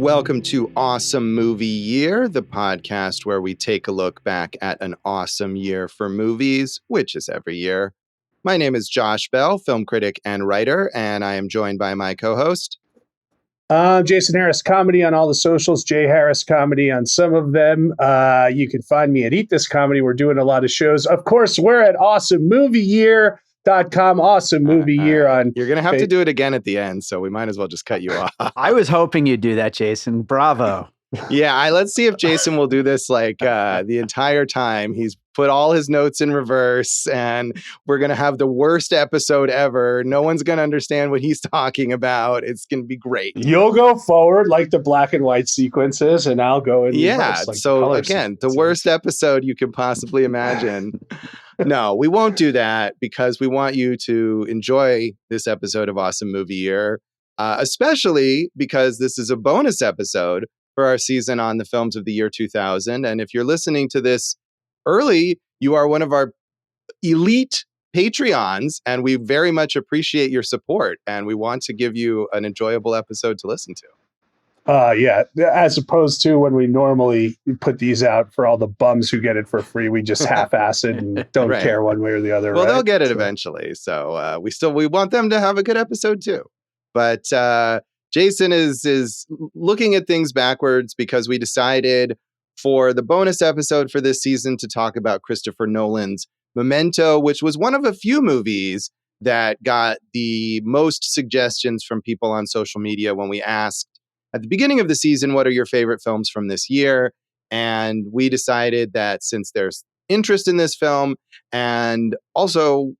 Welcome to Awesome Movie Year, the podcast where we take a look back at an awesome year for movies, which is every year. My name is Josh Bell, film critic and writer, and I am joined by my co-host. Jason Harris Comedy on all the socials, Jay Harris Comedy on some of them. You can find me at Eat This Comedy. We're doing a lot of shows. Of course, we're at awesomemovieyear.com. Awesome Movie Year on. You're going to have to do it again at the end, so we might as well just cut you off. I was hoping you'd do that, Jason. Bravo. Yeah, let's see if Jason will do this like the entire time. He's put all his notes in reverse, and we're going to have the worst episode ever. No one's going to understand what he's talking about. It's going to be great. You'll go forward like the black and white sequences, and I'll go in reverse, like so again, the worst episode you could possibly imagine. No, we won't do that because we want you to enjoy this episode of Awesome Movie Year, especially because this is a bonus episode for our season on the films of the year 2000. And if you're listening to this early, you are one of our elite Patreons, and we very much appreciate your support. And we want to give you an enjoyable episode to listen to. Yeah, as opposed to when we normally put these out for all the bums who get it for free, we just half-ass it and don't care one way or the other. Well, they'll get it eventually. So we want them to have a good episode too. But Jason is looking at things backwards because we decided for the bonus episode for this season to talk about Christopher Nolan's Memento, which was one of a few movies that got the most suggestions from people on social media when we asked at the beginning of the season, what are your favorite films from this year? And we decided that since there's interest in this film, and also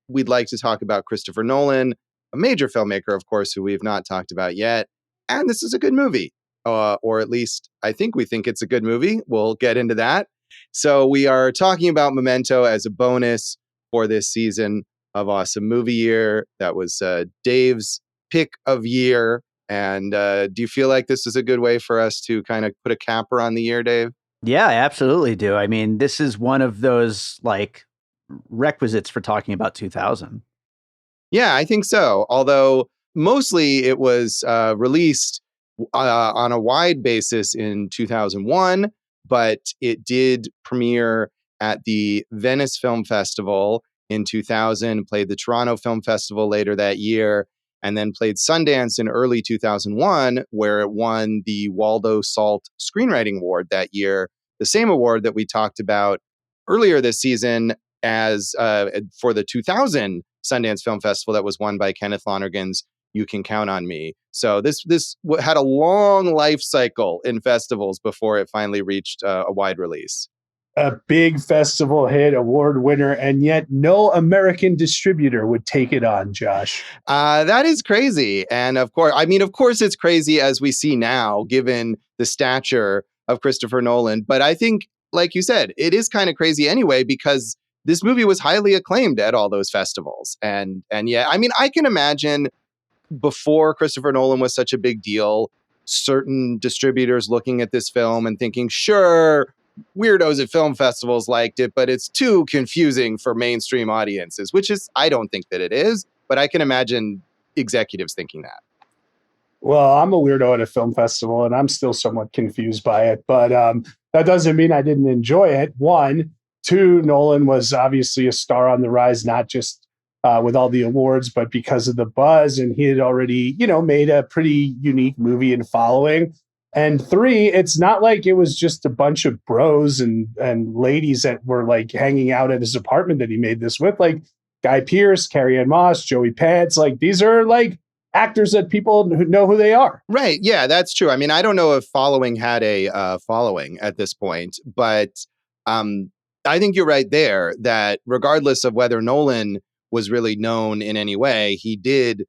we'd like to talk about Christopher Nolan, a major filmmaker, of course, who we have not talked about yet. And this is a good movie, or at least we think it's a good movie. We'll get into that. So we are talking about Memento as a bonus for this season of Awesome Movie Year. That was Dave's pick of year. And do you feel like this is a good way for us to kind of put a capper on the year, Dave? Yeah, I absolutely do. I mean, this is one of those like requisites for talking about 2000. Yeah, I think so. Although mostly it was released on a wide basis in 2001, but it did premiere at the Venice Film Festival in 2000, played the Toronto Film Festival later that year, and then played Sundance in early 2001, where it won the Waldo Salt Screenwriting Award that year, the same award that we talked about earlier this season as for the 2000 Sundance Film Festival that was won by Kenneth Lonergan's You Can Count on Me. So this had a long life cycle in festivals before it finally reached a wide release. A big festival hit, award winner, and yet no American distributor would take it on, Josh. That is crazy. And of course it's crazy as we see now, given the stature of Christopher Nolan. But I think, like you said, it is kind of crazy anyway, because this movie was highly acclaimed at all those festivals. And yeah, I mean, I can imagine before Christopher Nolan was such a big deal, certain distributors looking at this film and thinking, sure, weirdos at film festivals liked it, but it's too confusing for mainstream audiences, which is, I don't think that it is, but I can imagine executives thinking that. Well, I'm a weirdo at a film festival and I'm still somewhat confused by it, but that doesn't mean I didn't enjoy it. One, two, Nolan was obviously a star on the rise, not just with all the awards, but because of the buzz, and he had already, made a pretty unique movie and following. And three, it's not like it was just a bunch of bros and ladies that were like hanging out at his apartment that he made this with, like Guy Pearce, Carrie-Anne Moss, Joey Pants. Like these are like actors that people who know who they are. Right. Yeah, that's true. I mean, I don't know if following had a following at this point, but I think you're right there that regardless of whether Nolan was really known in any way, he did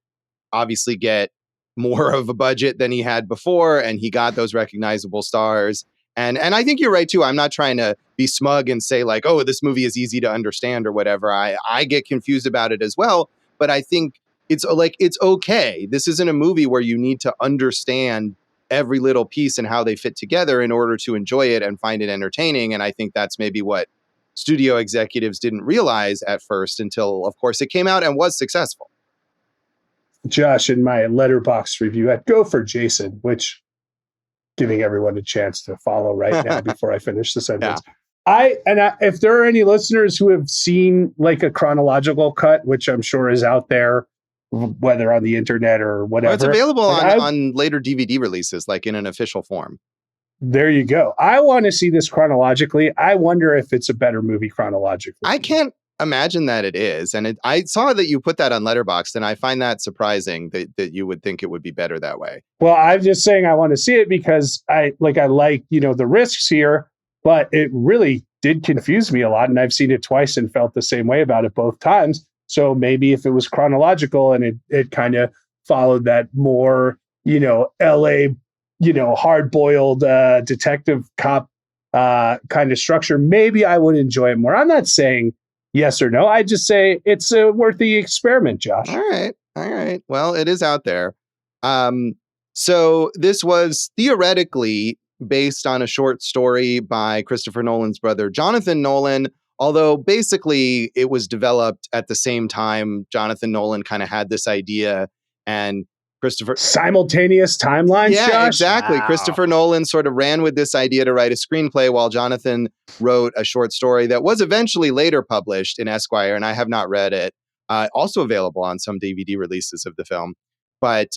obviously get more of a budget than he had before, and he got those recognizable stars. And I think you're right too. I'm not trying to be smug and say like, oh, this movie is easy to understand or whatever. I get confused about it as well, but I think it's okay. This isn't a movie where you need to understand every little piece and how they fit together in order to enjoy it and find it entertaining. And I think that's maybe what studio executives didn't realize at first until, of course, it came out and was successful. Josh, in my Letterboxd review at Go for Jason, which giving everyone a chance to follow right now before I finish the sentence. Yeah. If there are any listeners who have seen like a chronological cut, which I'm sure is out there, whether on the internet or whatever. Well, it's available like on later DVD releases, like in an official form. There you go. I want to see this chronologically. I wonder if it's a better movie chronologically. I can't imagine that it is. And I saw that you put that on Letterboxd, and I find that surprising that you would think it would be better that way. Well, I'm just saying I want to see it because I like, the risks here, but it really did confuse me a lot. And I've seen it twice and felt the same way about it both times. So maybe if it was chronological and it kind of followed that more, LA, hard-boiled detective cop kind of structure, maybe I would enjoy it more. I'm not saying yes or no. I just say it's worth the experiment, Josh. All right. Well, it is out there. So this was theoretically based on a short story by Christopher Nolan's brother, Jonathan Nolan, although basically it was developed at the same time. Jonathan Nolan kind of had this idea, and Christopher... Simultaneous timelines, Yeah, Josh? exactly. Wow. Christopher Nolan sort of ran with this idea to write a screenplay while Jonathan wrote a short story that was eventually later published in Esquire, and I have not read it. Also available on some DVD releases of the film. But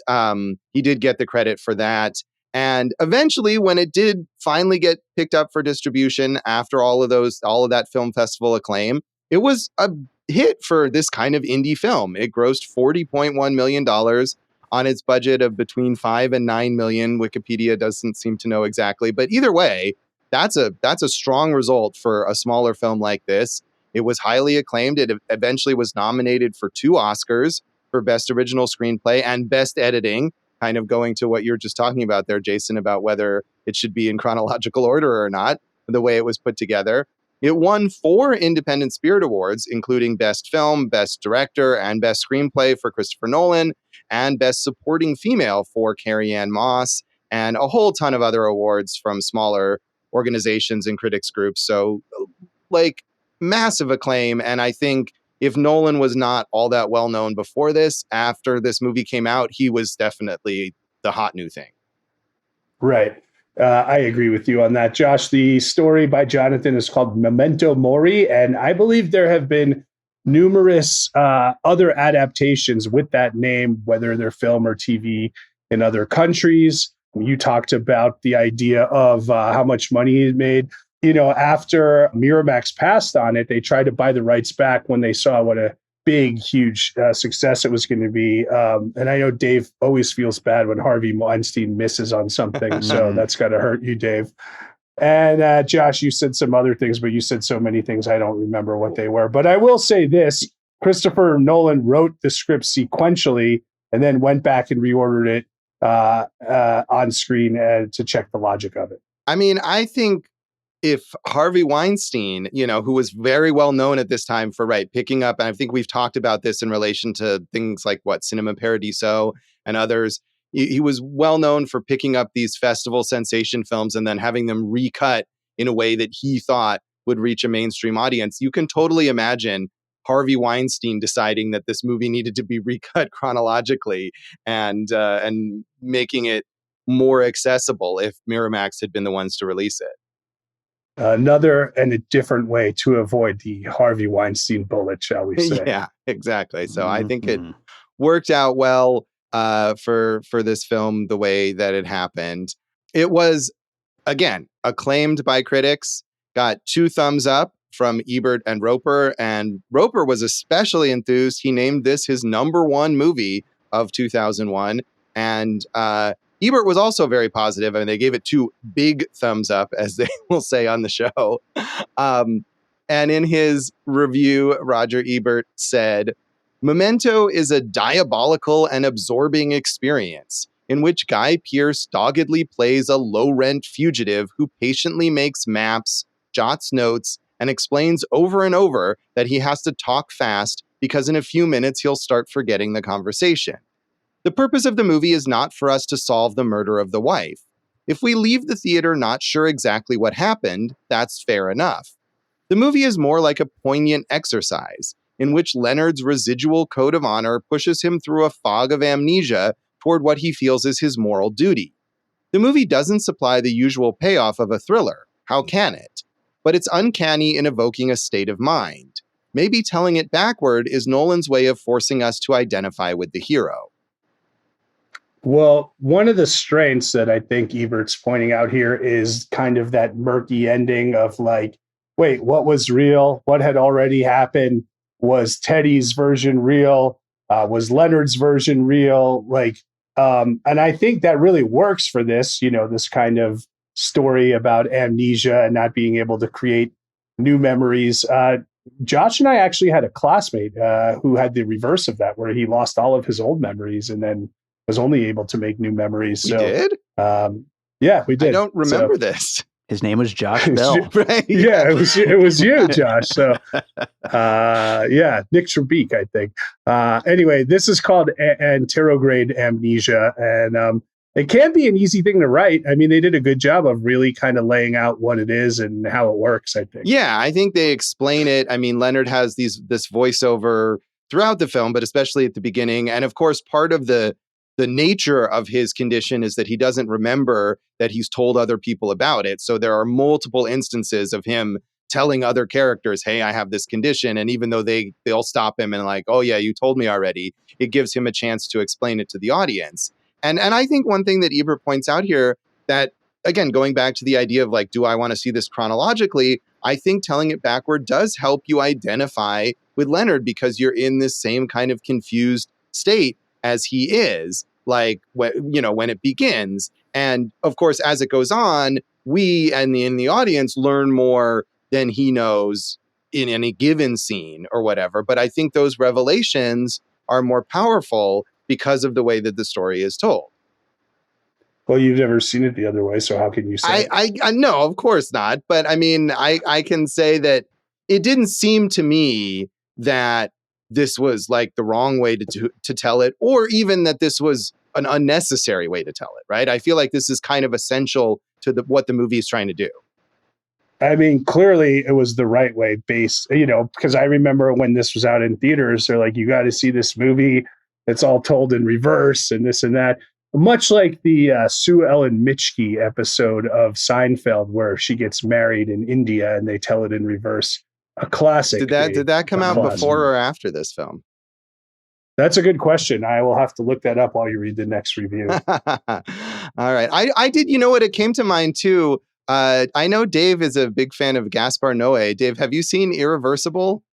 he did get the credit for that. And eventually, when it did finally get picked up for distribution after all of that film festival acclaim, it was a hit for this kind of indie film. It grossed $40.1 million on its budget of between 5 and 9 million. Wikipedia doesn't seem to know exactly, but either way, that's a strong result for a smaller film like this. It was highly acclaimed. It eventually was nominated for 2 Oscars for Best Original Screenplay and Best Editing, kind of going to what you're just talking about there, Jason, about whether it should be in chronological order or not, the way it was put together. It won 4 Independent Spirit Awards, including Best Film, Best Director, and Best Screenplay for Christopher Nolan, and Best Supporting Female for Carrie-Anne Moss, and a whole ton of other awards from smaller organizations and critics groups. So, like, massive acclaim. And I think if Nolan was not all that well known before this, after this movie came out, he was definitely the hot new thing. Right. I agree with you on that, Josh. The story by Jonathan is called Memento Mori, and I believe there have been numerous other adaptations with that name, whether they're film or TV in other countries. You talked about the idea of how much money it made. After Miramax passed on it, they tried to buy the rights back when they saw what a big, huge success it was going to be. And I know Dave always feels bad when Harvey Weinstein misses on something. So that's got to hurt you, Dave. And Josh, you said some other things, but you said so many things I don't remember what they were. But I will say this, Christopher Nolan wrote the script sequentially and then went back and reordered it on screen to check the logic of it. I mean, I think if Harvey Weinstein, who was very well known at this time for picking up, and I think we've talked about this in relation to things like Cinema Paradiso and others, he was well known for picking up these festival sensation films and then having them recut in a way that he thought would reach a mainstream audience. You can totally imagine Harvey Weinstein deciding that this movie needed to be recut chronologically and making it more accessible if Miramax had been the ones to release it. Another and a different way to avoid the Harvey Weinstein bullet, shall we say? Yeah, exactly. So I think it worked out well for this film the way that it happened. It was, again, acclaimed by critics, got 2 thumbs up from Ebert and Roper, and Roper was especially enthused. He named this his #1 movie of 2001, and Ebert was also very positive, and they gave it 2 big thumbs up, as they will say on the show. And in his review, Roger Ebert said, "Memento is a diabolical and absorbing experience in which Guy Pearce doggedly plays a low-rent fugitive who patiently makes maps, jots notes, and explains over and over that he has to talk fast because in a few minutes he'll start forgetting the conversation. The purpose of the movie is not for us to solve the murder of the wife. If we leave the theater not sure exactly what happened, that's fair enough. The movie is more like a poignant exercise, in which Leonard's residual code of honor pushes him through a fog of amnesia toward what he feels is his moral duty. The movie doesn't supply the usual payoff of a thriller. How can it? But it's uncanny in evoking a state of mind. Maybe telling it backward is Nolan's way of forcing us to identify with the hero. Well, one of the strengths that I think Ebert's pointing out here is kind of that murky ending of like, wait, what was real? What had already happened? Was Teddy's version real? Was Leonard's version real? And I think that really works for this, this kind of story about amnesia and not being able to create new memories. Josh and I actually had a classmate who had the reverse of that, where he lost all of his old memories and then was only able to make new memories. We did? Yeah, we did. I don't remember this. His name was Josh Bell. Right? Yeah, it was you, Josh. So, Nick Trebeek, I think. Anyway, this is called anterograde amnesia, and it can be an easy thing to write. I mean, they did a good job of really kind of laying out what it is and how it works, I think. Yeah, I think they explain it. I mean, Leonard has this voiceover throughout the film, but especially at the beginning. And of course, part of the nature of his condition is that he doesn't remember that he's told other people about it. So there are multiple instances of him telling other characters, hey, I have this condition. And even though they'll stop him and like, oh yeah, you told me already, it gives him a chance to explain it to the audience. And I think one thing that Ebert points out here that, again, going back to the idea of like, do I want to see this chronologically? I think telling it backward does help you identify with Leonard because you're in this same kind of confused state as he is. Like, when it begins. And of course, as it goes on, we and in the audience learn more than he knows in any given scene or whatever. But I think those revelations are more powerful because of the way that the story is told. Well, you've never seen it the other way, so how can you say I no, of course not. But I mean, I can say that it didn't seem to me that this was like the wrong way to tell it, or even that this was an unnecessary way to tell it, right? I feel like this is kind of essential to what the movie is trying to do. I mean, clearly it was the right way based, because I remember when this was out in theaters, they're like, you got to see this movie. It's all told in reverse and this and that. Much like the Sue Ellen Mitchke episode of Seinfeld, where she gets married in India and they tell it in reverse. A classic. Did that come out before or after this film? That's a good question. I will have to look that up while you read the next review. All right. I did, what it came to mind too. I know Dave is a big fan of Gaspar Noé. Dave, have you seen Irreversible?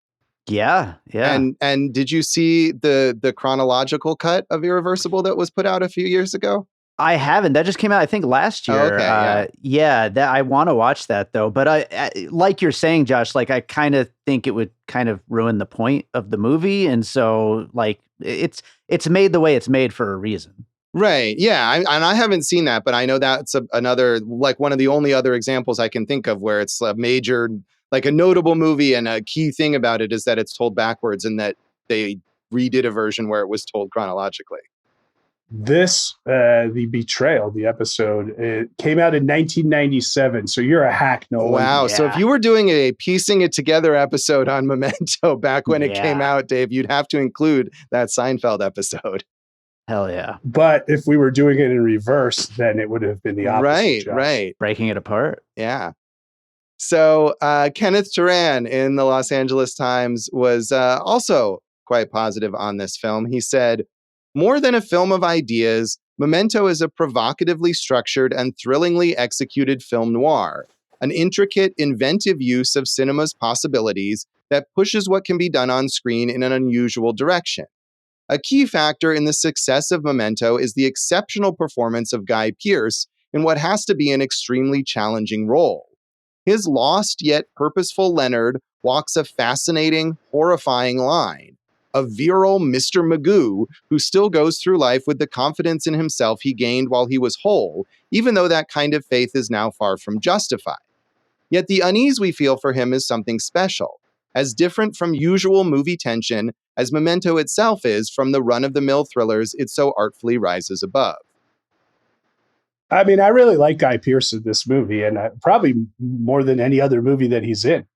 Yeah. And did you see the chronological cut of Irreversible that was put out a few years ago? I haven't. That just came out, I think, last year. Oh, okay, yeah. That I want to watch that though. But I like you're saying, Josh, like I kind of think it would kind of ruin the point of the movie, and so like it's made the way it's made for a reason. Right. Yeah. And I haven't seen that, but I know that's another, like one of the only other examples I can think of where it's a major, like a notable movie, and a key thing about it is that it's told backwards and that they redid a version where it was told chronologically. This, the Betrayal, the episode, it came out in 1997. So you're a hack, Nolan. Wow. Yeah. So if you were doing a piecing it together episode on Memento back when it came out, Dave, you'd have to include that Seinfeld episode. Hell yeah. But if we were doing it in reverse, then it would have been the opposite. Right. Breaking it apart. Yeah. So Kenneth Turan in the Los Angeles Times was also quite positive on this film. He said, more than a film of ideas, Memento is a provocatively structured and thrillingly executed film noir, an intricate, inventive use of cinema's possibilities that pushes what can be done on screen in an unusual direction. A key factor in the success of Memento is the exceptional performance of Guy Pearce in what has to be an extremely challenging role. His lost yet purposeful Leonard walks a fascinating, horrifying line. A virile Mr. Magoo who still goes through life with the confidence in himself he gained while he was whole, even though that kind of faith is now far from justified. Yet the unease we feel for him is something special, as different from usual movie tension as Memento itself is from the run-of-the-mill thrillers it so artfully rises above. I mean, I really like Guy Pearce in this movie, and probably more than any other movie that he's in,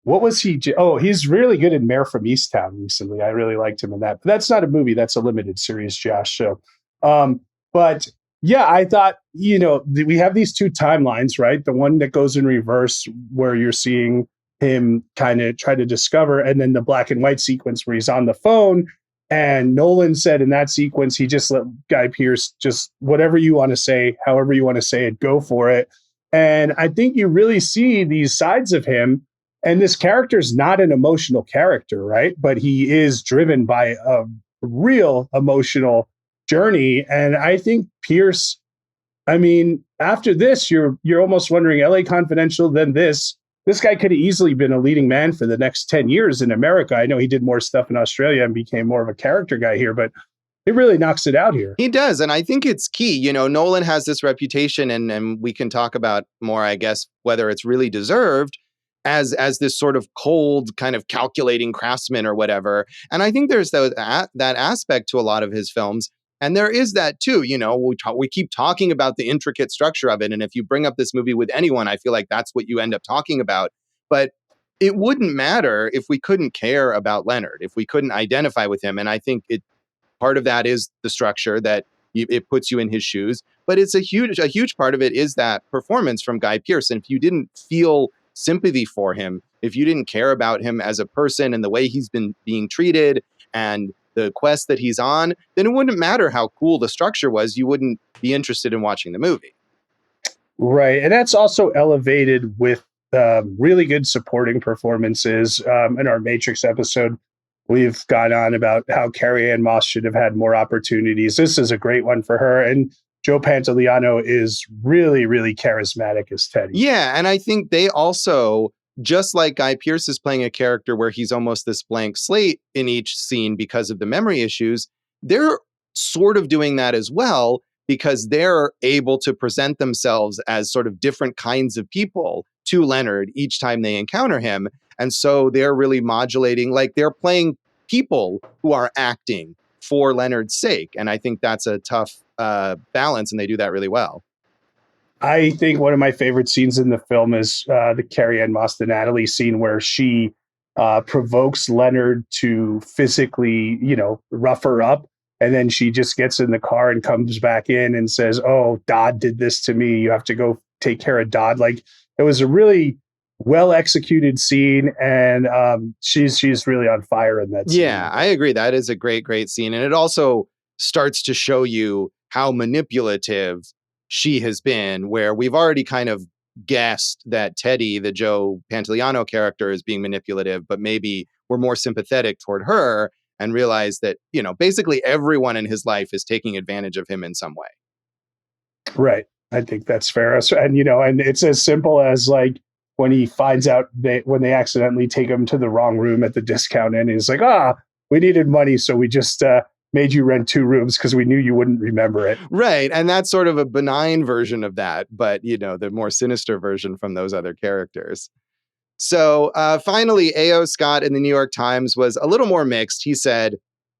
what was he? Oh, he's really good in Mayor from Easttown recently. I really liked him in that. But that's not a movie. That's a limited series, Josh. So But yeah, I thought, we have these two timelines, right? The one that goes in reverse where you're seeing him kind of try to discover, and then the black and white sequence where he's on the phone. And Nolan said in that sequence, he just let Guy Pearce just whatever you want to say, however you want to say it, go for it. And I think you really see these sides of him. And this character is not an emotional character, right? But he is driven by a real emotional journey. And I think Pierce, I mean, after this, you're almost wondering LA Confidential, then this guy could have easily been a leading man for the next 10 years in America. I know he did more stuff in Australia and became more of a character guy here, but it really knocks it out here. He does. And I think it's key. Nolan has this reputation, and we can talk about more, I guess, whether it's really deserved as this sort of cold, kind of calculating craftsman or whatever. And I think there's that aspect to a lot of his films. And there is that too. We keep talking about the intricate structure of it. And if you bring up this movie with anyone, I feel like that's what you end up talking about. But it wouldn't matter if we couldn't care about Leonard, if we couldn't identify with him. And I think part of that is the structure that it puts you in his shoes. But it's a huge part of it is that performance from Guy Pearce. And if you didn't feel sympathy for him, if you didn't care about him as a person and the way he's been being treated and the quest that he's on, then it wouldn't matter how cool the structure was. You wouldn't be interested in watching the movie. Right. And that's also elevated with really good supporting performances. In our Matrix episode, we've gone on about how Carrie-Anne Moss should have had more opportunities. This is a great one for her. And Joe Pantoliano is really, really charismatic as Teddy. Yeah. And I think they also, just like Guy Pearce is playing a character where he's almost this blank slate in each scene because of the memory issues, they're sort of doing that as well because they're able to present themselves as sort of different kinds of people to Leonard each time they encounter him. And so they're really modulating, like they're playing people who are acting for Leonard's sake. And I think that's a tough balance, and they do that really well. I think one of my favorite scenes in the film is the Carrie-Anne Moss, the Natalie scene where she provokes Leonard to physically, rough her up. And then she just gets in the car and comes back in and says, "Oh, Dodd did this to me. You have to go take care of Dodd." Like, it was a really well executed scene. And she's really on fire in that scene. Yeah, I agree. That is a great scene. And it also starts to show you how manipulative she has been, where we've already kind of guessed that Teddy, the Joe Pantoliano character, is being manipulative, but maybe we're more sympathetic toward her and realize that, basically everyone in his life is taking advantage of him in some way. Right. I think that's fair. And, and it's as simple as like when he finds out when they accidentally take him to the wrong room at the discount inn, he's like, we needed money. So we just, made you rent 2 rooms because we knew you wouldn't remember it. Right. And that's sort of a benign version of that, but, the more sinister version from those other characters. So finally, A.O. Scott in the New York Times was a little more mixed. He said,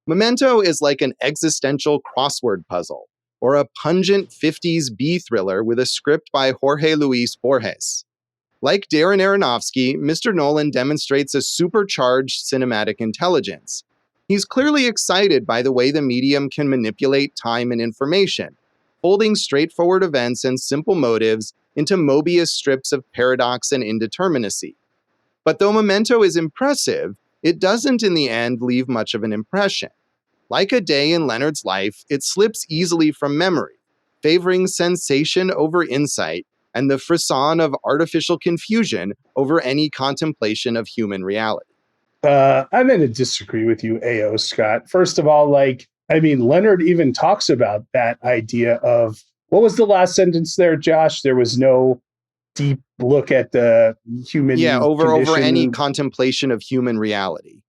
"Memento is like an existential crossword puzzle or a pungent 50s B thriller with a script by Jorge Luis Borges. Like Darren Aronofsky, Mr. Nolan demonstrates a supercharged cinematic intelligence. He's clearly excited by the way the medium can manipulate time and information, folding straightforward events and simple motives into Mobius strips of paradox and indeterminacy. But though Memento is impressive, it doesn't in the end leave much of an impression. Like a day in Leonard's life, it slips easily from memory, favoring sensation over insight and the frisson of artificial confusion over any contemplation of human reality." I'm going to disagree with you, A.O. Scott. First of all, Leonard even talks about that idea of, what was the last sentence there, Josh? There was no deep look at the human over any contemplation of human reality.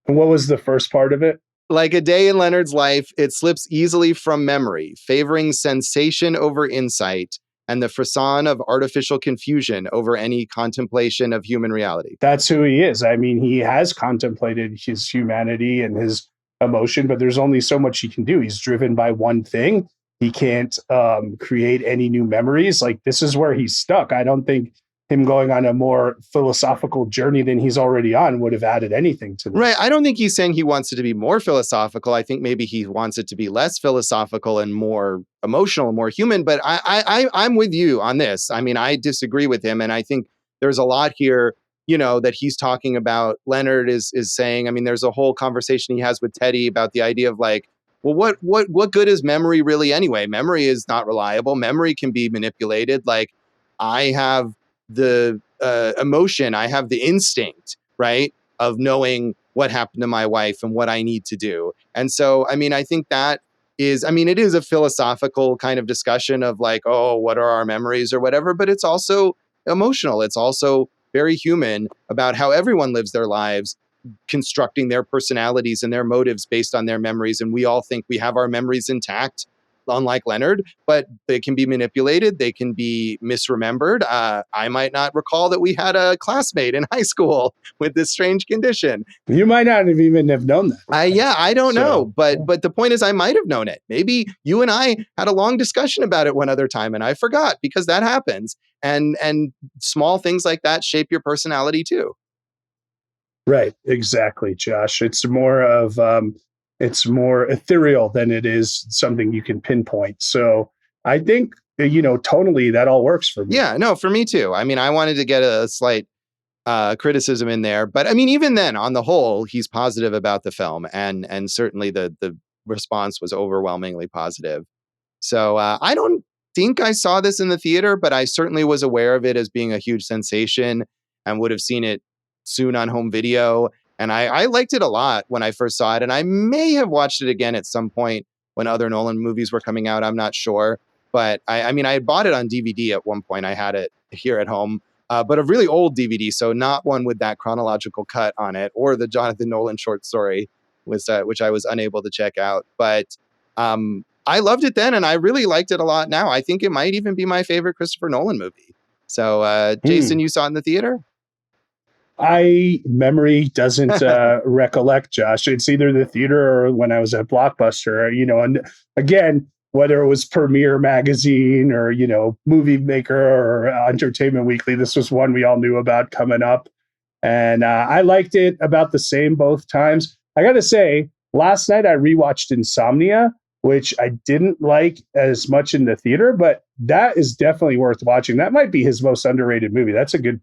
And what was the first part of it? Like a day in Leonard's life, it slips easily from memory, favoring sensation over insight and the frisson of artificial confusion over any contemplation of human reality. That's who he is. I mean, he has contemplated his humanity and his emotion, but there's only so much he can do. He's driven by one thing. He can't create any new memories. Like, this is where he's stuck. I don't think him going on a more philosophical journey than he's already on would have added anything to this. Right. I don't think he's saying he wants it to be more philosophical. I think maybe he wants it to be less philosophical and more emotional and more human. But I'm with you on this. I mean, I disagree with him. And I think there's a lot here, that he's talking about. Leonard is saying, I mean, there's a whole conversation he has with Teddy about the idea of like, well, what good is memory really anyway? Memory is not reliable. Memory can be manipulated. Like, I have the emotion, I have the instinct, right, of knowing what happened to my wife and what I need to do. And so, I mean, I think that is, I mean, it is a philosophical kind of discussion of like, oh, what are our memories or whatever, but it's also emotional. It's also very human about how everyone lives their lives, constructing their personalities and their motives based on their memories. And we all think we have our memories intact, unlike Leonard, but they can be manipulated. They can be misremembered. I might not recall that we had a classmate in high school with this strange condition. You might not have even have known that. I don't know. But the point is, I might have known it. Maybe you and I had a long discussion about it one other time and I forgot, because that happens. And small things like that shape your personality too. Right. Exactly, Josh. It's more of it's more ethereal than it is something you can pinpoint. So I think, tonally that all works for me. Yeah, no, for me too. I mean, I wanted to get a slight criticism in there, but I mean, even then, on the whole, he's positive about the film, and certainly the response was overwhelmingly positive. So I don't think I saw this in the theater, but I certainly was aware of it as being a huge sensation and would have seen it soon on home video. And I liked it a lot when I first saw it. And I may have watched it again at some point when other Nolan movies were coming out. I'm not sure. But I mean, I had bought it on DVD at one point. I had it here at home, but a really old DVD. So not one with that chronological cut on it, or the Jonathan Nolan short story, which I was unable to check out. But I loved it then, and I really liked it a lot now. I think it might even be my favorite Christopher Nolan movie. So Jason, you saw it in the theater? Memory doesn't recollect, Josh. It's either the theater or when I was at Blockbuster, and again, whether it was Premiere Magazine or, Movie Maker or Entertainment Weekly, this was one we all knew about coming up. And I liked it about the same both times. I got to say, last night I rewatched Insomnia, which I didn't like as much in the theater, but that is definitely worth watching. That might be his most underrated movie. That's a good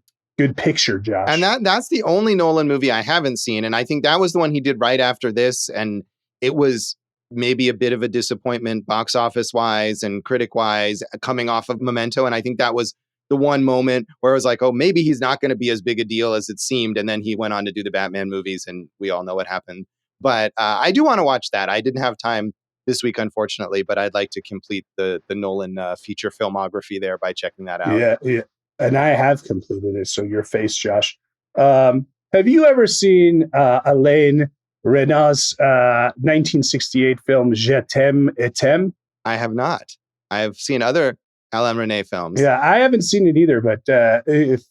picture, Josh. And that's the only Nolan movie I haven't seen. And I think that was the one he did right after this. And it was maybe a bit of a disappointment box office wise and critic wise, coming off of Memento. And I think that was the one moment where I was like, oh, maybe he's not going to be as big a deal as it seemed. And then he went on to do the Batman movies, and we all know what happened. But I do want to watch that. I didn't have time this week, unfortunately, but I'd like to complete the Nolan feature filmography there by checking that out. Yeah. And I have completed it. So your face, Josh. Have you ever seen Alain Renaud's 1968 film Je t'aime et t'aime? I have not. I have seen other Alain René films. Yeah, I haven't seen it either. But if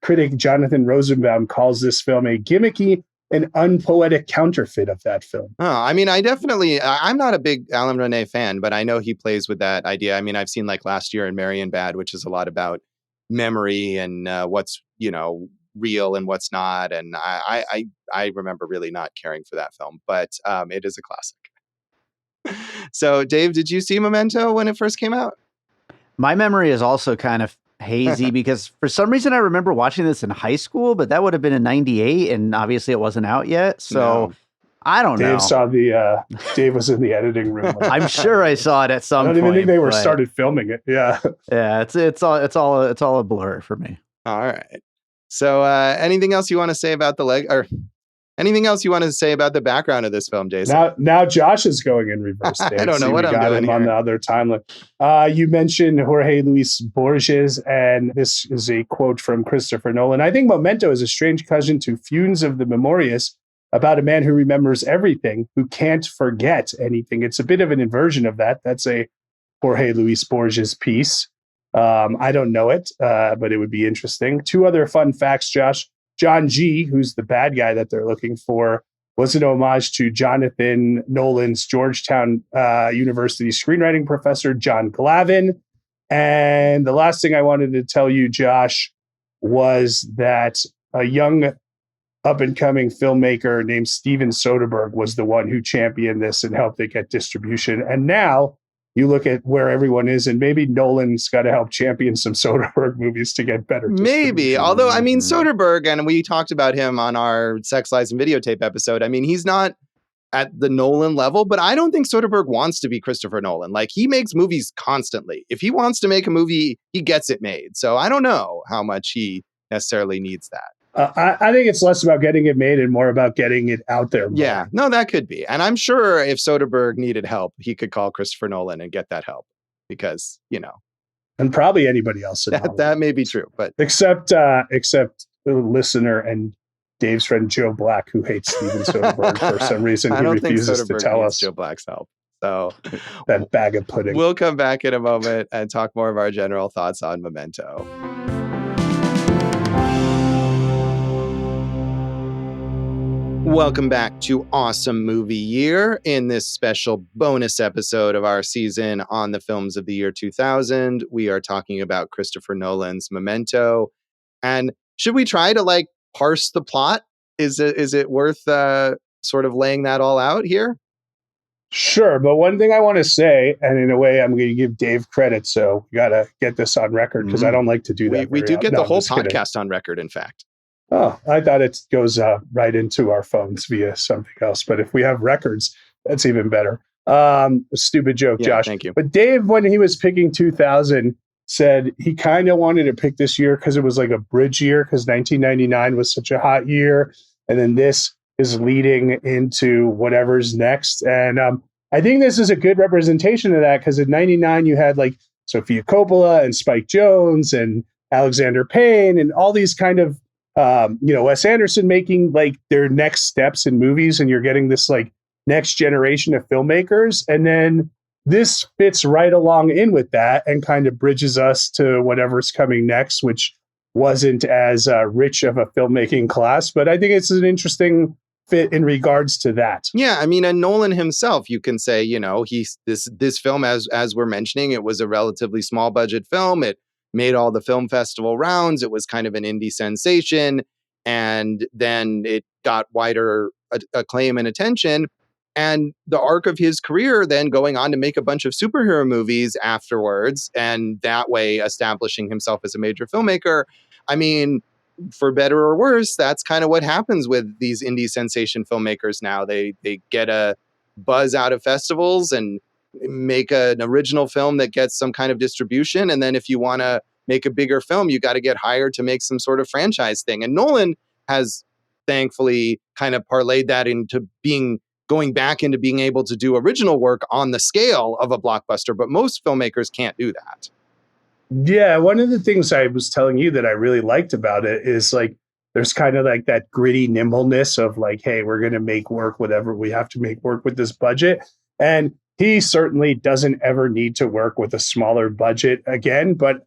critic Jonathan Rosenbaum calls this film a gimmicky and unpoetic counterfeit of that film. Oh, I mean, I'm not a big Alain René fan, but I know he plays with that idea. I mean, I've seen like last year in Marion Bad, which is a lot about memory and what's real and what's not, and I remember really not caring for that film, but it is a classic. So Dave, did you see Memento when it first came out? My memory is also kind of hazy because for some reason I remember watching this in high school, but that would have been in 98 and obviously it wasn't out yet, so no. I don't know. Dave was in the editing room. I'm sure I saw it at some point. I don't even think they were started filming it. Yeah. Yeah. It's all a blur for me. All right. So anything else you want to say about anything else you want to say about the background of this film, Jason? Now Josh is going in reverse. Dave. I don't know what I'm doing here. On the other timeline. You mentioned Jorge Luis Borges, and this is a quote from Christopher Nolan. I think Memento is a strange cousin to Funes of the Memorious, about a man who remembers everything, who can't forget anything. It's a bit of an inversion of that. That's a Jorge Luis Borges piece. I don't know it, but it would be interesting. Two other fun facts, Josh. John G., who's the bad guy that they're looking for, was an homage to Jonathan Nolan's Georgetown University screenwriting professor, John Glavin. And the last thing I wanted to tell you, Josh, was that a young up-and-coming filmmaker named Steven Soderbergh was the one who championed this and helped it get distribution. And now you look at where everyone is, and maybe Nolan's got to help champion some Soderbergh movies to get better Maybe. Although, I mean, Soderbergh, and we talked about him on our Sex, Lies, and Videotape episode. I mean, he's not at the Nolan level, but I don't think Soderbergh wants to be Christopher Nolan. Like, he makes movies constantly. If he wants to make a movie, he gets it made. So I don't know how much he necessarily needs that. I think it's less about getting it made and more about getting it out there more. Yeah, no, that could be. And I'm sure if Soderbergh needed help, he could call Christopher Nolan and get that help because, and probably anybody else. That may be true, but except the listener and Dave's friend Joe Black, who hates Steven Soderbergh for some reason. He refuses to tell us Joe Black's help. So that bag of pudding. We'll come back in a moment and talk more of our general thoughts on Memento. Welcome back to Awesome Movie Year. In this special bonus episode of our season on the films of the year 2000, we are talking about Christopher Nolan's Memento. And should we try to parse the plot? Is it worth sort of laying that all out here? Sure, but one thing I want to say, and in a way I'm going to give Dave credit, so you got to get this on record because I don't like to do that. We do get the whole podcast on record, in fact. Oh, I thought it goes right into our phones via something else. But if we have records, that's even better. Stupid joke, Josh. Thank you. But Dave, when he was picking 2000, said he kind of wanted to pick this year because it was like a bridge year because 1999 was such a hot year. And then this is leading into whatever's next. And I think this is a good representation of that because in 99, you had like Sofia Coppola and Spike Jonze and Alexander Payne and all these kind of Wes Anderson making like their next steps in movies, and you're getting this like next generation of filmmakers. And then this fits right along in with that and kind of bridges us to whatever's coming next, which wasn't as rich of a filmmaking class. But I think it's an interesting fit in regards to that. Yeah, I mean, and Nolan himself, you can say, this film, as we're mentioning, it was a relatively small budget film. It made all the film festival rounds. It was kind of an indie sensation. And then it got wider acclaim and attention. And the arc of his career then going on to make a bunch of superhero movies afterwards, and that way establishing himself as a major filmmaker. I mean, for better or worse, that's kind of what happens with these indie sensation filmmakers now. They get a buzz out of festivals and make an original film that gets some kind of distribution. And then if you want to make a bigger film, you got to get hired to make some sort of franchise thing. And Nolan has thankfully kind of parlayed that into going back into being able to do original work on the scale of a blockbuster. But most filmmakers can't do that. Yeah, one of the things I was telling you that I really liked about it is like there's kind of like that gritty nimbleness of like, hey, we're going to make work whatever we have to make work with this budget. And he certainly doesn't ever need to work with a smaller budget again, but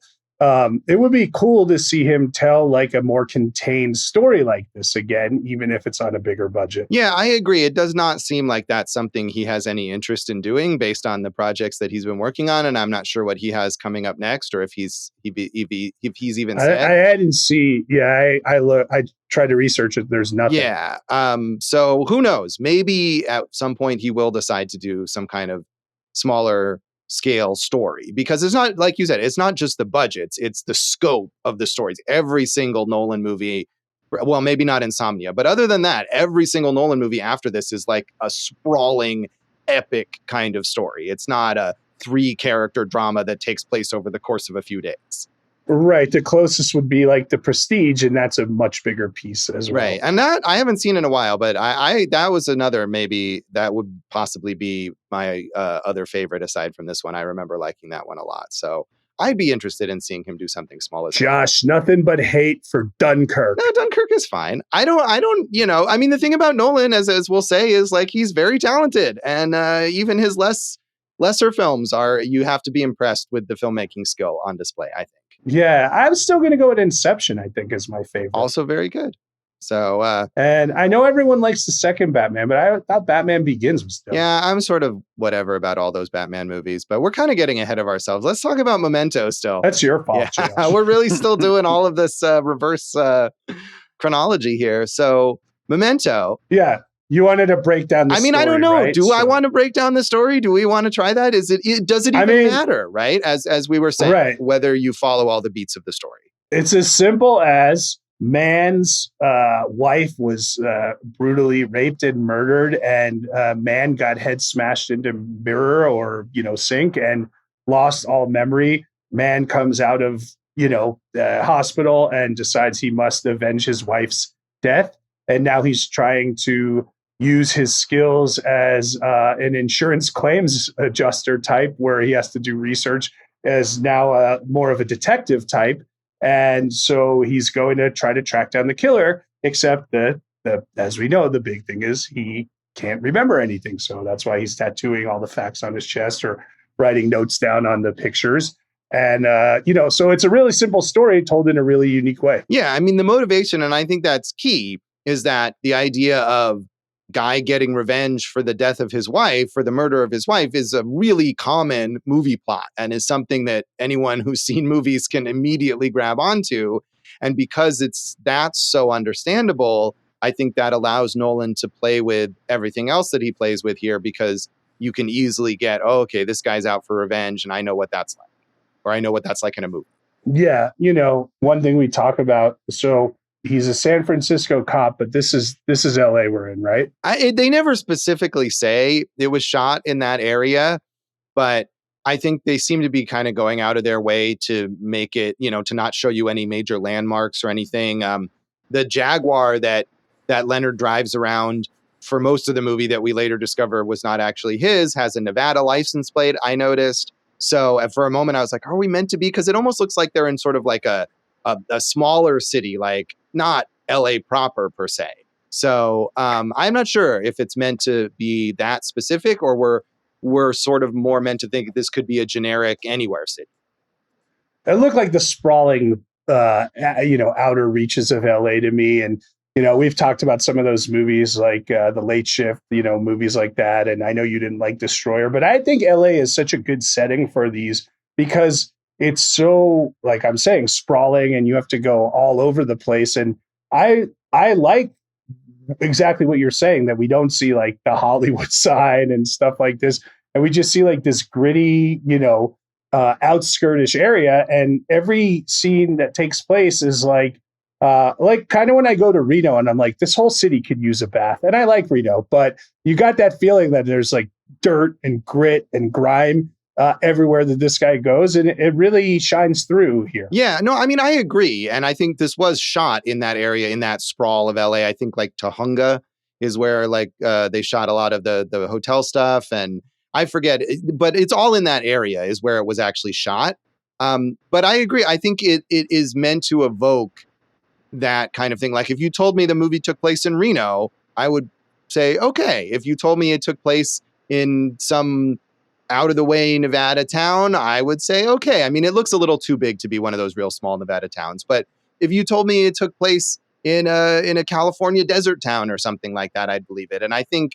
it would be cool to see him tell like a more contained story like this again, even if it's on a bigger budget. Yeah, I agree. It does not seem like that's something he has any interest in doing based on the projects that he's been working on. And I'm not sure what he has coming up next or if he's even said. I hadn't seen. Yeah, I tried to research it. There's nothing. Yeah. So who knows? Maybe at some point he will decide to do some kind of smaller scale story, because it's not, like you said, it's not just the budgets, it's the scope of the stories. Every single Nolan movie, well, maybe not Insomnia, but other than that, every single Nolan movie after this is like a sprawling, epic kind of story. It's not a 3-character drama that takes place over the course of a few days. Right. The closest would be like The Prestige, and that's a much bigger piece as well. Right. And that I haven't seen in a while, but I that was another, maybe that would possibly be my other favorite aside from this one. I remember liking that one a lot. So I'd be interested in seeing him do something smaller. Josh, nothing but hate for Dunkirk. No, Dunkirk is fine. I don't, I mean, the thing about Nolan, as we'll say, is like he's very talented, and even his lesser films you have to be impressed with the filmmaking skill on display, I think. Yeah, I'm still going to go with Inception, I think, is my favorite. Also very good. So, And I know everyone likes the second Batman, but I thought Batman Begins was dope. yeah, I'm sort of whatever about all those Batman movies, but we're kind of getting ahead of ourselves. Let's talk about Memento still. That's your fault, Yeah, Josh. we're really still doing all of this reverse chronology here. So, Memento. Yeah. You wanted to break down the story, I don't know. right? Do I want to break down the story? Do we want to try that? Does it even matter, right? As we were saying, right, whether you follow all the beats of the story. It's as simple as man's wife was brutally raped and murdered, and man got head smashed into mirror or sink and lost all memory. Man comes out of the hospital and decides he must avenge his wife's death, and now he's trying to use his skills as an insurance claims adjuster type, where he has to do research, as now more of a detective type. And so he's going to try to track down the killer, except that, as we know, the big thing is he can't remember anything. So that's why he's tattooing all the facts on his chest or writing notes down on the pictures. And, so it's a really simple story told in a really unique way. Yeah, I mean, the motivation, and I think that's key, is that the idea of Guy getting revenge for the death of his wife, for the murder of his wife, is a really common movie plot and is something that anyone who's seen movies can immediately grab onto. And because that's so understandable, I think that allows Nolan to play with everything else that he plays with here, because you can easily get, oh, okay, this guy's out for revenge and I know what that's like, or I know what that's like in a movie. Yeah. One thing we talk about, so he's a San Francisco cop, but this is LA we're in, right? They never specifically say it was shot in that area, but I think they seem to be kind of going out of their way to make it, to not show you any major landmarks or anything. The Jaguar that Leonard drives around for most of the movie that we later discover was not actually his, has a Nevada license plate, I noticed. So for a moment I was like, are we meant to be? Because it almost looks like they're in sort of like a smaller city, like not LA proper per se. So I'm not sure if it's meant to be that specific, or we're sort of more meant to think this could be a generic anywhere city. It looked like the sprawling, outer reaches of LA to me. And, we've talked about some of those movies like The Late Shift, movies like that. And I know you didn't like Destroyer, but I think LA is such a good setting for these because it's so, like I'm saying, sprawling, and you have to go all over the place. And I like exactly what you're saying, that we don't see like the Hollywood sign and stuff like this. And we just see like this gritty, outskirtish area. And every scene that takes place is like kind of when I go to Reno and I'm like, this whole city could use a bath. And I like Reno, but you got that feeling that there's like dirt and grit and grime everywhere that this guy goes, and it really shines through here. Yeah, no, I mean, I agree. And I think this was shot in that area, in that sprawl of LA. I think like Tahunga is where like they shot a lot of the hotel stuff, and I forget, but it's all in that area is where it was actually shot. But I agree. I think it is meant to evoke that kind of thing. Like if you told me the movie took place in Reno, I would say, okay. If you told me it took place in some out of the way Nevada town, I would say, okay. I mean, it looks a little too big to be one of those real small Nevada towns. But if you told me it took place in a California desert town or something like that, I'd believe it. And I think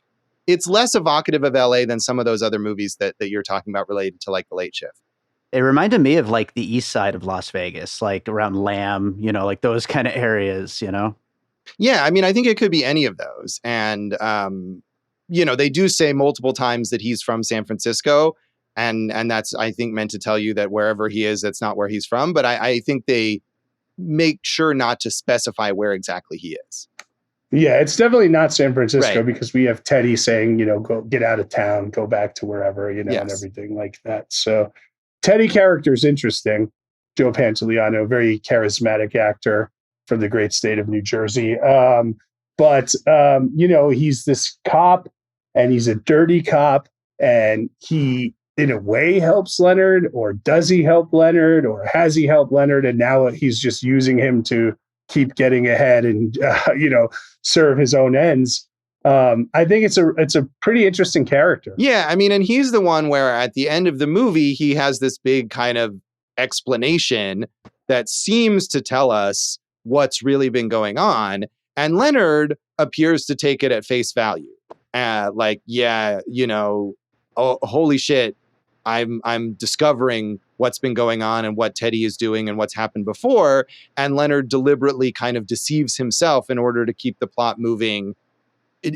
it's less evocative of LA than some of those other movies that you're talking about related to like The Late Shift. It reminded me of like the east side of Las Vegas, like around Lamb, like those kind of areas, Yeah, I mean, I think it could be any of those. And, they do say multiple times that he's from San Francisco. And that's, I think, meant to tell you that wherever he is, that's not where he's from. But I think they make sure not to specify where exactly he is. Yeah, it's definitely not San Francisco, right, because we have Teddy saying, go get out of town, go back to wherever, yes, and everything like that. So Teddy character is interesting. Joe Pantoliano, very charismatic actor from the great state of New Jersey. But he's this cop, and he's a dirty cop, and he, in a way, helps Leonard, or does he help Leonard, or has he helped Leonard? And now he's just using him to keep getting ahead and, serve his own ends. I think it's a pretty interesting character. Yeah, I mean, and he's the one where at the end of the movie, he has this big kind of explanation that seems to tell us what's really been going on. And Leonard appears to take it at face value. Like, yeah, oh, holy shit, I'm discovering what's been going on and what Teddy is doing and what's happened before. And Leonard deliberately kind of deceives himself in order to keep the plot moving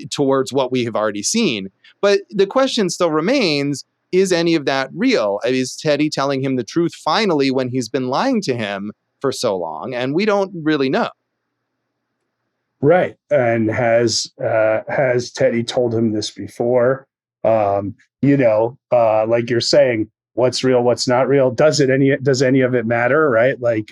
towards what we have already seen. But the question still remains, is any of that real? Is Teddy telling him the truth finally when he's been lying to him for so long? And we don't really know. Right. And has Teddy told him this before? Like you're saying, what's real, what's not real? Does any of it matter? Right. Like,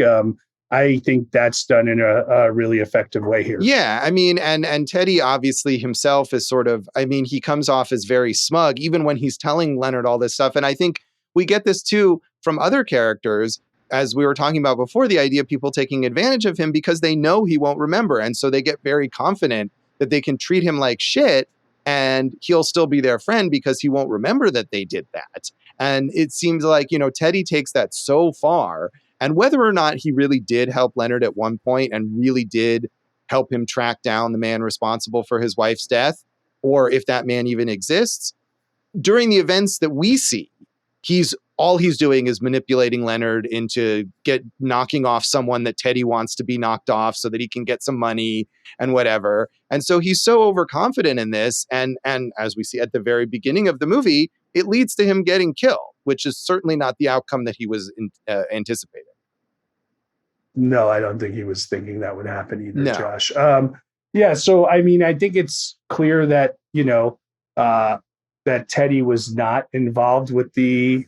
I think that's done in a really effective way here. Yeah, I mean, and Teddy obviously himself is sort of, I mean, he comes off as very smug, even when he's telling Leonard all this stuff. And I think we get this too from other characters, as we were talking about before, the idea of people taking advantage of him because they know he won't remember. And so they get very confident that they can treat him like shit and he'll still be their friend because he won't remember that they did that. And it seems like, Teddy takes that so far. And whether or not he really did help Leonard at one point and really did help him track down the man responsible for his wife's death, or if that man even exists, during the events that we see, all he's doing is manipulating Leonard into knocking off someone that Teddy wants to be knocked off so that he can get some money and whatever. And so he's so overconfident in this. And as we see at the very beginning of the movie, it leads to him getting killed, which is certainly not the outcome that he was anticipating. No, I don't think he was thinking that would happen either, No. Josh. Yeah, so I mean, I think it's clear that that Teddy was not involved with the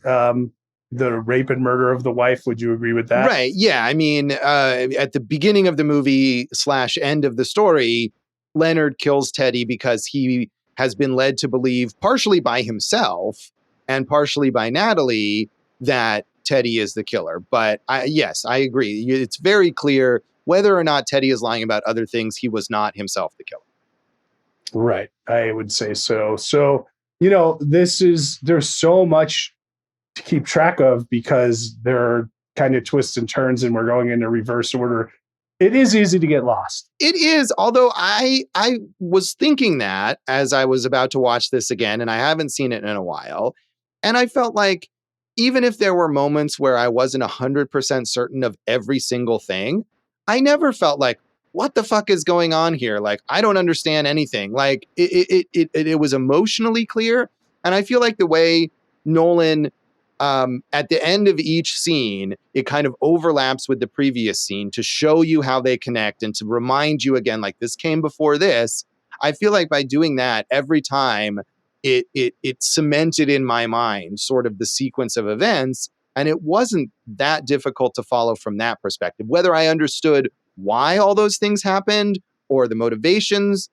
rape and murder of the wife. Would you agree with that? Right. Yeah. I mean, at the beginning of the movie / end of the story, Leonard kills Teddy because he has been led to believe, partially by himself and partially by Natalie, that Teddy is the killer. But yes, I agree. It's very clear whether or not Teddy is lying about other things, he was not himself the killer. Right. I would say so. So, there's so much to keep track of because there are kind of twists and turns and we're going into reverse order. It is easy to get lost. It is, although I was thinking that as I was about to watch this again, and I haven't seen it in a while, and I felt like even if there were moments where I wasn't 100% certain of every single thing, I never felt like, what the fuck is going on here? Like, I don't understand anything. Like, it was emotionally clear. And I feel like the way Nolan, at the end of each scene, it kind of overlaps with the previous scene to show you how they connect and to remind you again, like, this came before this. I feel like by doing that every time, it cemented in my mind sort of the sequence of events. And it wasn't that difficult to follow from that perspective. Whether I understood why all those things happened or the motivations,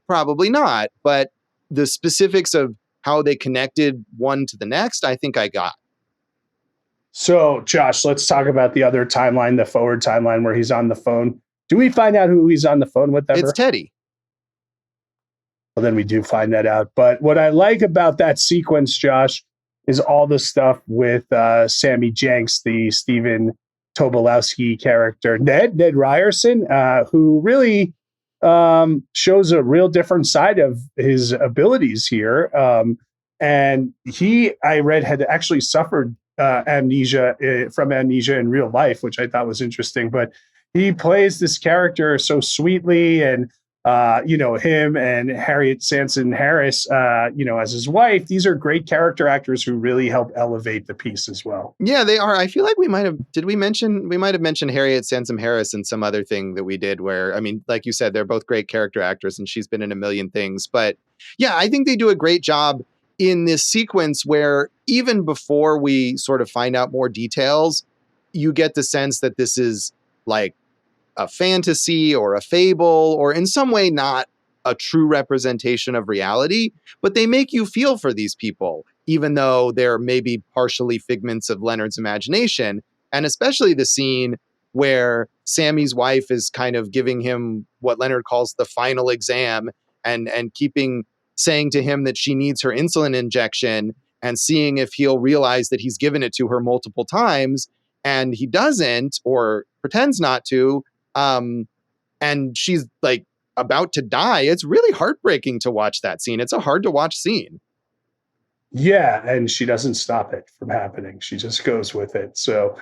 probably not. But the specifics of how they connected one to the next, I think I got. So, Josh, let's talk about the other timeline, the forward timeline where he's on the phone. Do we find out who he's on the phone with ever? It's Teddy. Well, then we do find that out. But what I like about that sequence, Josh, is all the stuff with Sammy Jenks, the Stephen Tobolowsky character, Ned Ryerson, who really shows a real different side of his abilities here. And I read, had actually suffered amnesia in real life, which I thought was interesting. But he plays this character so sweetly, and him and Harriet Sansom Harris, as his wife, these are great character actors who really help elevate the piece as well. Yeah, they are. I feel like we might have mentioned Harriet Sansom Harris in some other thing that we did where, I mean, like you said, they're both great character actors and she's been in a million things. But yeah, I think they do a great job in this sequence where even before we sort of find out more details, you get the sense that this is like a fantasy or a fable or in some way not a true representation of reality, but they make you feel for these people, even though they're maybe partially figments of Leonard's imagination. And especially the scene where Sammy's wife is kind of giving him what Leonard calls the final exam and saying to him that she needs her insulin injection and seeing if he'll realize that he's given it to her multiple times and he doesn't or pretends not to. And she's like about to die. It's really heartbreaking to watch that scene. It's a hard to watch scene. Yeah, and she doesn't stop it from happening. She just goes with it. So,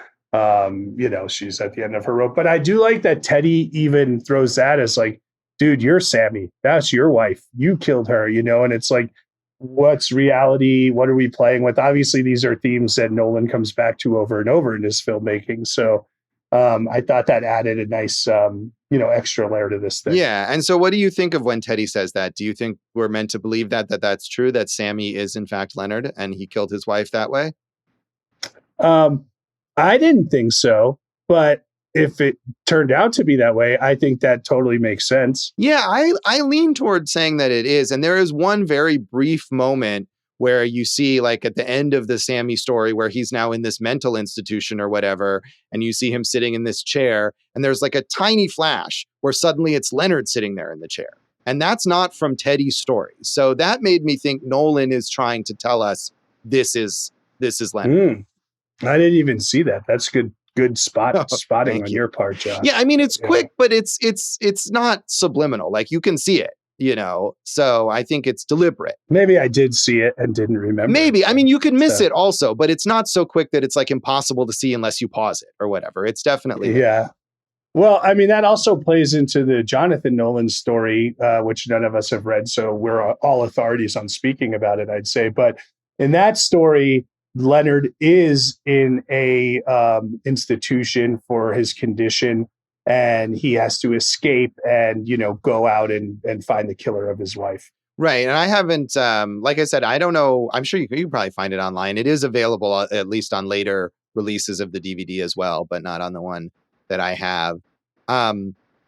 she's at the end of her rope. But I do like that Teddy even throws that as like, dude, you're Sammy. That's your wife. You killed her, and it's like, what's reality? What are we playing with? Obviously, these are themes that Nolan comes back to over and over in his filmmaking. So I thought that added a nice, extra layer to this thing. Yeah. And so what do you think of when Teddy says that? Do you think we're meant to believe that that's true, that Sammy is in fact Leonard and he killed his wife that way? I didn't think so, but if it turned out to be that way, I think that totally makes sense. Yeah, I lean towards saying that it is. And there is one very brief moment where you see, like, at the end of the Sammy story where he's now in this mental institution or whatever, and you see him sitting in this chair, and there's like a tiny flash where suddenly it's Leonard sitting there in the chair. And that's not from Teddy's story. So that made me think Nolan is trying to tell us this is Leonard. I didn't even see that. That's good spotting on your part, Josh. Yeah, I mean, it's quick, but it's not subliminal. Like, you can see it, so I think it's deliberate. Maybe I did see it and didn't remember. Maybe. I mean, you can miss it also, but it's not so quick that it's like impossible to see unless you pause it or whatever. It's definitely there. Yeah. Well, I mean, that also plays into the Jonathan Nolan story, which none of us have read, so we're all authorities on speaking about it, I'd say. But in that story, Leonard is in a institution for his condition, and he has to escape and go out and find the killer of his wife. Right. And I haven't, like I said, I don't know. I'm sure you can probably find it online. It is available at least on later releases of the DVD as well, but not on the one that I have.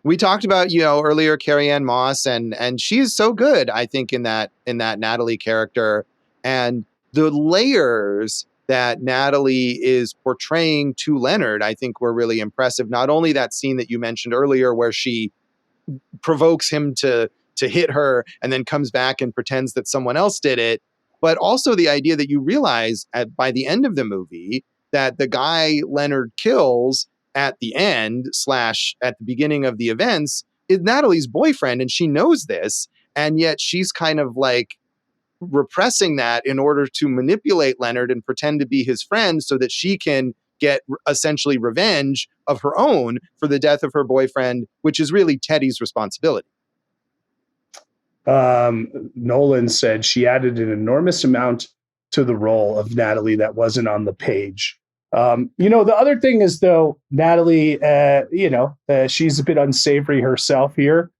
We talked about, earlier, Carrie-Anne Moss, and she's so good, I think, in that Natalie character, and the layers that Natalie is portraying to Leonard, I think, were really impressive. Not only that scene that you mentioned earlier where she provokes him to hit her and then comes back and pretends that someone else did it, but also the idea that you realize by the end of the movie that the guy Leonard kills at the end / at the beginning of the events is Natalie's boyfriend, and she knows this, and yet she's kind of like repressing that in order to manipulate Leonard and pretend to be his friend so that she can get essentially revenge of her own for the death of her boyfriend, which is really Teddy's responsibility. Nolan said she added an enormous amount to the role of Natalie that wasn't on the page. The other thing is, though, Natalie, she's a bit unsavory herself here.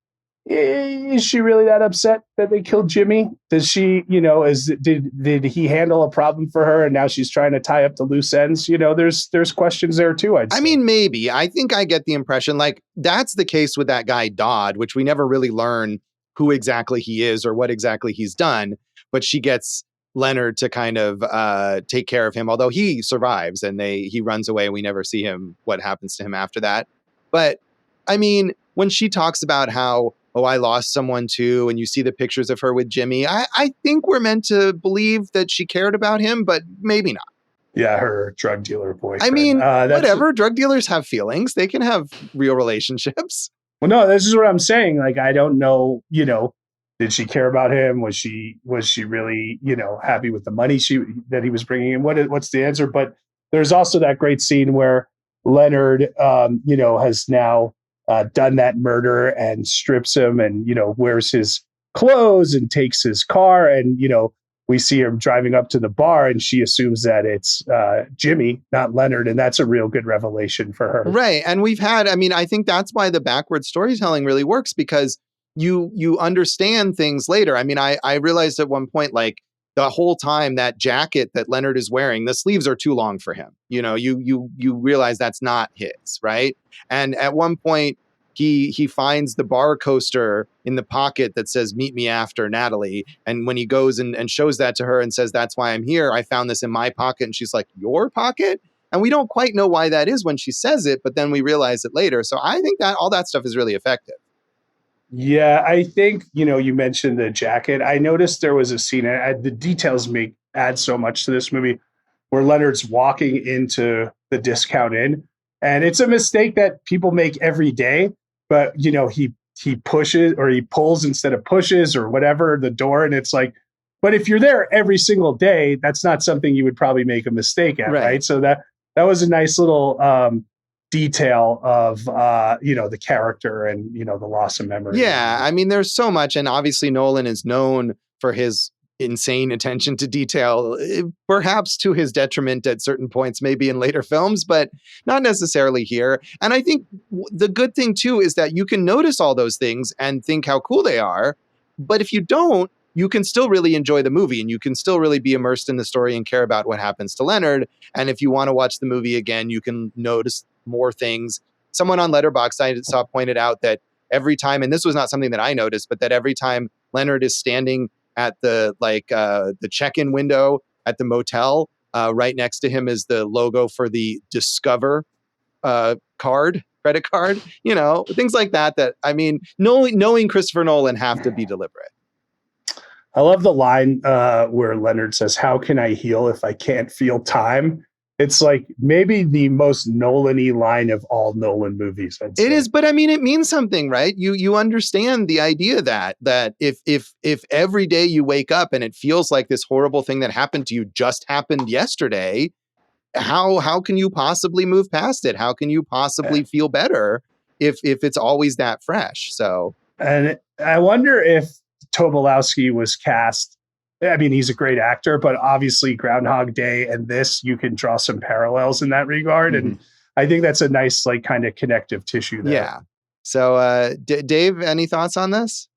Is she really that upset that they killed Jimmy? Does she, did he handle a problem for her and now she's trying to tie up the loose ends? There's questions there too. I mean, maybe. I think I get the impression like that's the case with that guy Dodd, which we never really learn who exactly he is or what exactly he's done. But she gets Leonard to kind of take care of him, although he survives and he runs away. We never see what happens to him after that. But I mean, when she talks about how, I lost someone too, and you see the pictures of her with Jimmy, I think we're meant to believe that she cared about him, but maybe not. Yeah, her drug dealer boyfriend. I mean, whatever. Drug dealers have feelings. They can have real relationships. Well, no, this is what I'm saying. Like, I don't know, did she care about him? Was she really, happy with the money that he was bringing in? What's the answer? But there's also that great scene where Leonard, has now done that murder and strips him and, wears his clothes and takes his car. And, we see him driving up to the bar and she assumes that it's Jimmy, not Leonard. And that's a real good revelation for her. Right. And I think that's why the backward storytelling really works, because you understand things later. I mean, I realized at one point, like, the whole time that jacket that Leonard is wearing, the sleeves are too long for him. You realize that's not his, right? And at one point, he finds the bar coaster in the pocket that says, "Meet me after, Natalie." And when he goes and shows that to her and says, "That's why I'm here. I found this in my pocket." And she's like, "Your pocket?" And we don't quite know why that is when she says it, but then we realize it later. So I think that all that stuff is really effective. Yeah, I think, you mentioned the jacket. I noticed there was a scene, the details add so much to this movie, where Leonard's walking into the discount inn. And it's a mistake that people make every day. But, he he pushes or he pulls instead of pushes or whatever the door. And it's like, but if you're there every single day, that's not something you would probably make a mistake at, right? So that was a nice little detail of the character and the loss of memory. Yeah, I mean, there's so much, and obviously Nolan is known for his insane attention to detail, perhaps to his detriment at certain points, maybe in later films, but not necessarily here. And I think the good thing too is that you can notice all those things and think how cool they are, but if you don't, you can still really enjoy the movie and you can still really be immersed in the story and care about what happens to Leonard. And if you want to watch the movie again, you can notice more things. Someone on Letterboxd I saw pointed out that every time, and this was not something that I noticed, but that every time Leonard is standing at the check-in window at the motel, right next to him is the logo for the Discover credit card, things like that. That, I mean, knowing Christopher Nolan have to be deliberate. I love the line where Leonard says, "How can I heal if I can't feel time?" It's like maybe the most Nolan-y line of all Nolan movies. It is, but I mean, it means something, right? You understand the idea that if every day you wake up and it feels like this horrible thing that happened to you just happened yesterday, how can you possibly move past it? How can you possibly feel better if it's always that fresh? So, and I wonder if Tobolowsky was cast. I mean, he's a great actor, but obviously Groundhog Day and this, you can draw some parallels in that regard. Mm-hmm. And I think that's a nice, kind of connective tissue there. Yeah. So, Dave, any thoughts on this?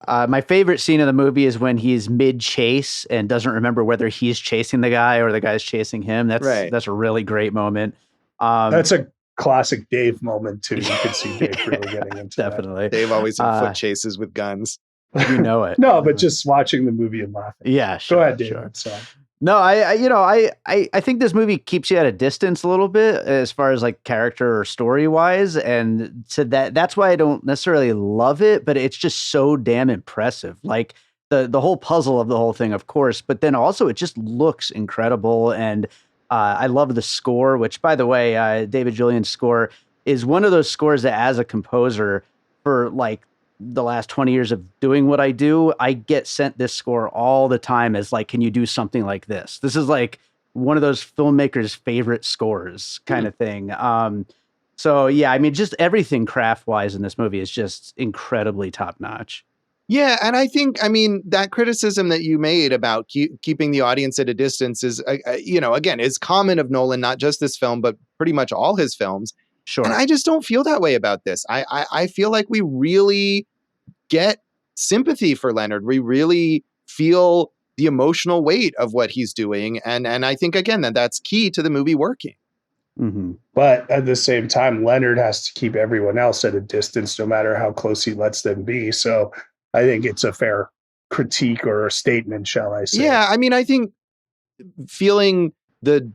My favorite scene of the movie is when he's mid-chase and doesn't remember whether he's chasing the guy or the guy's chasing him. That's a really great moment. That's a classic Dave moment, too. You could see Dave really getting into definitely. Dave always in foot chases with guns. You know it. No, but just watching the movie and laughing. Yeah, sure. Go ahead, Dave. Sure. So. No, I think this movie keeps you at a distance a little bit as far as character or story wise, and so that's why I don't necessarily love it, but it's just so damn impressive. Like the whole puzzle of the whole thing, of course, but then also it just looks incredible, and I love the score. Which, by the way, David Julian's score is one of those scores that, as a composer, for the last 20 years of doing what I do, I get sent this score all the time as can you do something like this? This is one of those filmmakers' favorite scores kind of thing. So yeah, I mean, just everything craft wise in this movie is just incredibly top notch. Yeah. And I think, that criticism that you made about keeping the audience at a distance is, again, is common of Nolan, not just this film, but pretty much all his films. Sure. And I just don't feel that way about this. I feel like we really get sympathy for Leonard. We really feel the emotional weight of what he's doing. And I think, again, that's key to the movie working. Mm-hmm. But at the same time, Leonard has to keep everyone else at a distance, no matter how close he lets them be. So I think it's a fair critique or a statement, shall I say. Yeah, I think feeling the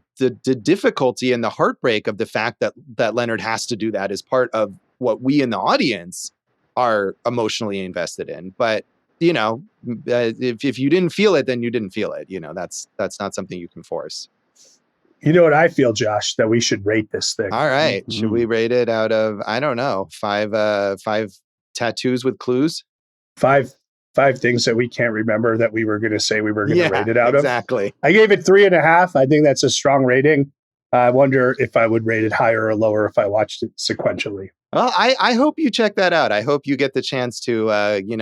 difficulty and the heartbreak of the fact that Leonard has to do that is part of what we in the audience are emotionally invested in. But, if you didn't feel it, then you didn't feel it. That's not something you can force. You know what I feel, Josh, that we should rate this thing. All right. Mm-hmm. Should we rate it out of, I don't know, five tattoos with clues? Five things that we can't remember that we were going to say we were going to rate it out of. Exactly. I gave it 3.5. I think that's a strong rating. I wonder if I would rate it higher or lower if I watched it sequentially. Well, I hope you check that out. I hope you get the chance to,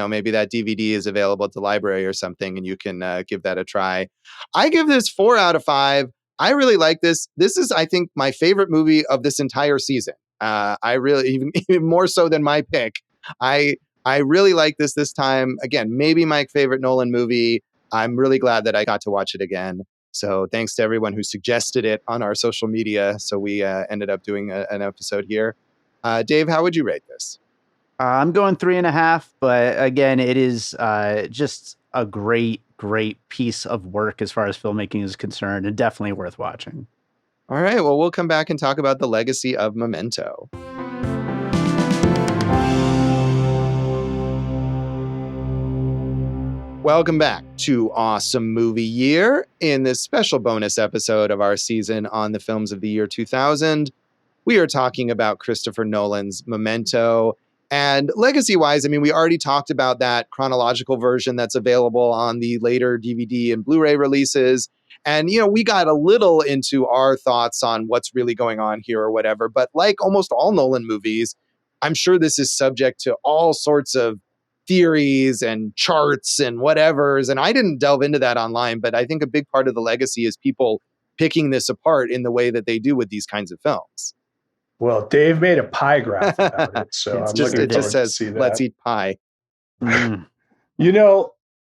maybe that DVD is available at the library or something, and you can give that a try. I give this 4 out of 5. I really like this. This is, I think, my favorite movie of this entire season. I really, even more so than my pick. I really like this time. Again, maybe my favorite Nolan movie. I'm really glad that I got to watch it again. So thanks to everyone who suggested it on our social media. So we ended up doing an episode here. Dave, how would you rate this? I'm going 3.5, but again, it is just a great piece of work as far as filmmaking is concerned, and definitely worth watching. All right. Well, we'll come back and talk about the legacy of Memento. Welcome back to Awesome Movie Year. In this special bonus episode of our season on the films of the year 2000, we are talking about Christopher Nolan's Memento. And legacy-wise, I mean, we already talked about that chronological version that's available on the later DVD and Blu-ray releases. And, we got a little into our thoughts on what's really going on here or whatever. But like almost all Nolan movies, I'm sure this is subject to all sorts of theories and charts and whatevers. And I didn't delve into that online, but I think a big part of the legacy is people picking this apart in the way that they do with these kinds of films. Well, Dave made a pie graph about it, so it just says, "Let's eat pie." Mm.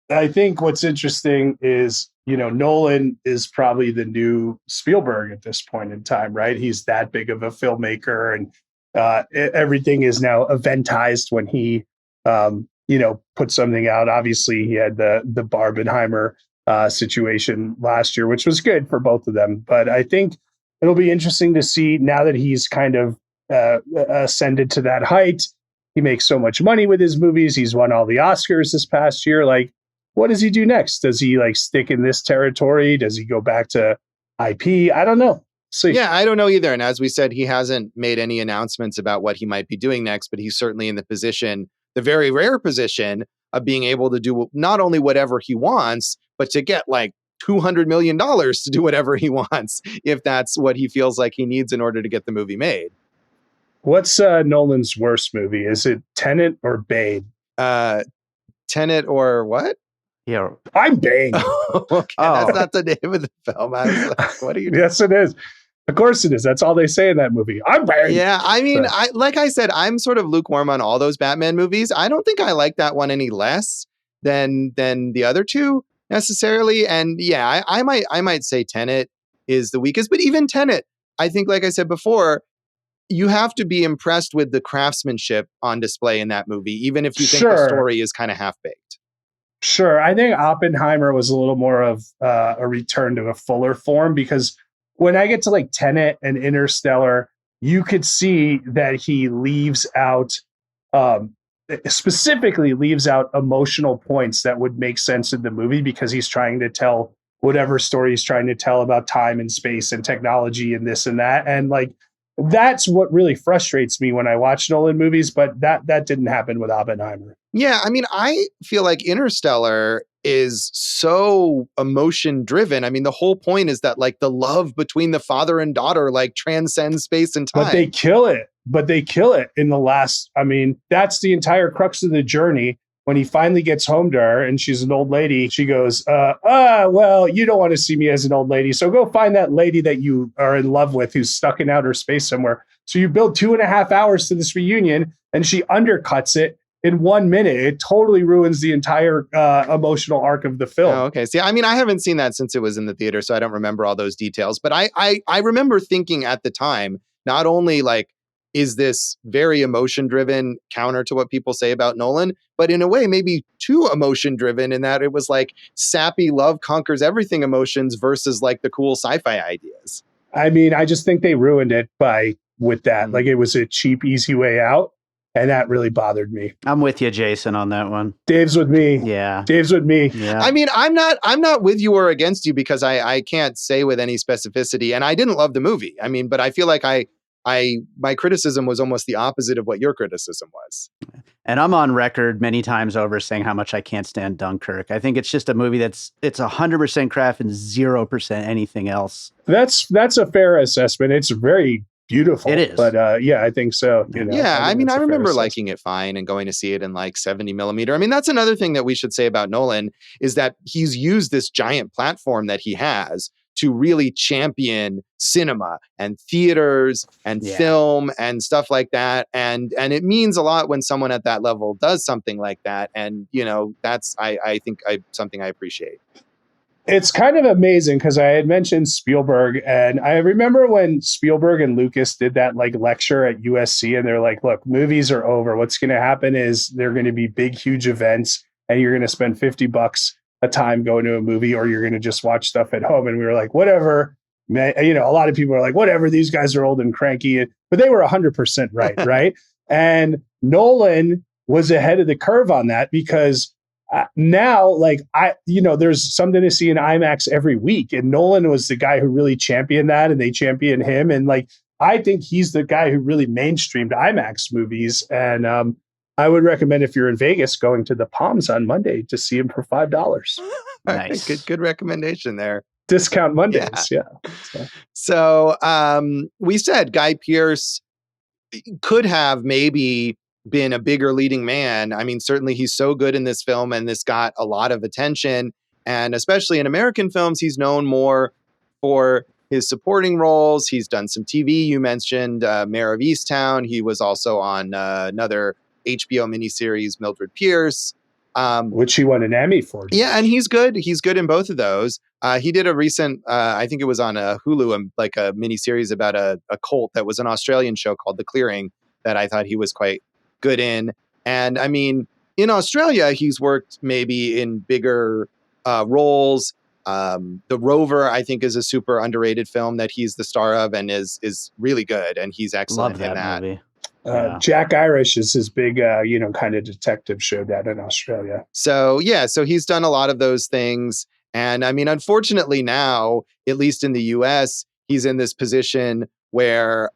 I think what's interesting is, Nolan is probably the new Spielberg at this point in time, right? He's that big of a filmmaker, and everything is now eventized when he, put something out. Obviously, he had the Barbenheimer situation last year, which was good for both of them. But I think it'll be interesting to see now that he's kind of ascended to that height. He makes so much money with his movies. He's won all the Oscars this past year. Like, what does he do next? Does he stick in this territory? Does he go back to IP? I don't know. See. Yeah, I don't know either. And as we said, he hasn't made any announcements about what he might be doing next, but he's certainly in the very rare position of being able to do not only whatever he wants, but to get $200 million to do whatever he wants, if that's what he feels like he needs in order to get the movie made. What's Nolan's worst movie? Is it Tenet or Bane? Tenet or what? Yeah, I'm Bane. Okay, that's not the name of the film. I was like, what are you doing? Yes, it is. Of course it is. That's all they say in that movie. I'm Bane. Yeah, I mean, like I said, I'm sort of lukewarm on all those Batman movies. I don't think I like that one any less than the other two necessarily. And yeah, I might say Tenet is the weakest, but even Tenet, I think, like I said before, you have to be impressed with the craftsmanship on display in that movie, even if you think the story is kind of half-baked. Sure. I think Oppenheimer was a little more of a return to a fuller form, because when I get to Tenet and Interstellar, you could see that he specifically leaves out emotional points that would make sense in the movie, because he's trying to tell whatever story he's trying to tell about time and space and technology and this and that. And that's what really frustrates me when I watch Nolan movies, but that didn't happen with Oppenheimer. Yeah, I mean, I feel like Interstellar is so emotion driven. I mean, the whole point is that the love between the father and daughter transcends space and time. But they kill it in the last. I mean, that's the entire crux of the journey. When he finally gets home to her and she's an old lady, she goes, well, you don't want to see me as an old lady. So go find that lady that you are in love with who's stuck in outer space somewhere. So you build 2.5 hours to this reunion, and she undercuts it in 1 minute. It totally ruins the entire emotional arc of the film. Oh, okay. See, I mean, I haven't seen that since it was in the theater, so I don't remember all those details. But I remember thinking at the time, not only is this very emotion driven, counter to what people say about Nolan, but in a way maybe too emotion driven, in that it was sappy love conquers everything emotions versus the cool sci-fi ideas. I mean, I just think they ruined it with that. It was a cheap, easy way out. And that really bothered me. I'm with you, Jason, on that one. Dave's with me. Yeah. Dave's with me. Yeah. I mean, I'm not with you or against you, because I can't say with any specificity. And I didn't love the movie. I mean, but I feel like my criticism was almost the opposite of what your criticism was. And I'm on record many times over saying how much I can't stand Dunkirk. I think it's just a movie it's 100% craft and 0% anything else. That's a fair assessment. It's very beautiful. It is. But yeah, I think so. Yeah, I mean, I remember liking it fine and going to see it in 70 millimeter. I mean, that's another thing that we should say about Nolan, is that he's used this giant platform that he has to really champion cinema and theaters and film and stuff like that. And it means a lot when someone at that level does something like that. And, that's, I think something I appreciate. It's kind of amazing, because I had mentioned Spielberg, and I remember when Spielberg and Lucas did that lecture at USC, and they're like, look, movies are over. What's going to happen is they're going to be big, huge events, and you're going to spend $50 a time going to a movie, or you're going to just watch stuff at home. And we were like, whatever. A lot of people are like, whatever, these guys are old and cranky, but they were 100% right. Right. And Nolan was ahead of the curve on that, because now, there's something to see in IMAX every week. And Nolan was the guy who really championed that, and they championed him. And I think he's the guy who really mainstreamed IMAX movies. And I would recommend if you're in Vegas going to the Palms on Monday to see him for $5. Nice. Good recommendation there. Discount Mondays. Yeah. So we said Guy Pearce could have maybe been a bigger leading man. I mean, certainly he's so good in this film, and this got a lot of attention. And especially in American films, he's known more for his supporting roles. He's done some TV. You mentioned Mayor of Easttown. He was also on another HBO miniseries, Mildred Pierce. Which he won an Emmy for. Yeah, and he's good. He's good in both of those. He did a recent, I think it was on Hulu, like a miniseries about a cult that was an Australian show called The Clearing that I thought he was quite good in. And I mean, in Australia, he's worked maybe in bigger roles. The Rover, I think, is a super underrated film that he's the star of and is really good. And he's excellent in that movie. Jack Irish is his big, kind of detective show down in Australia. So he's done a lot of those things. And I mean, unfortunately now, at least in the US, he's in this position where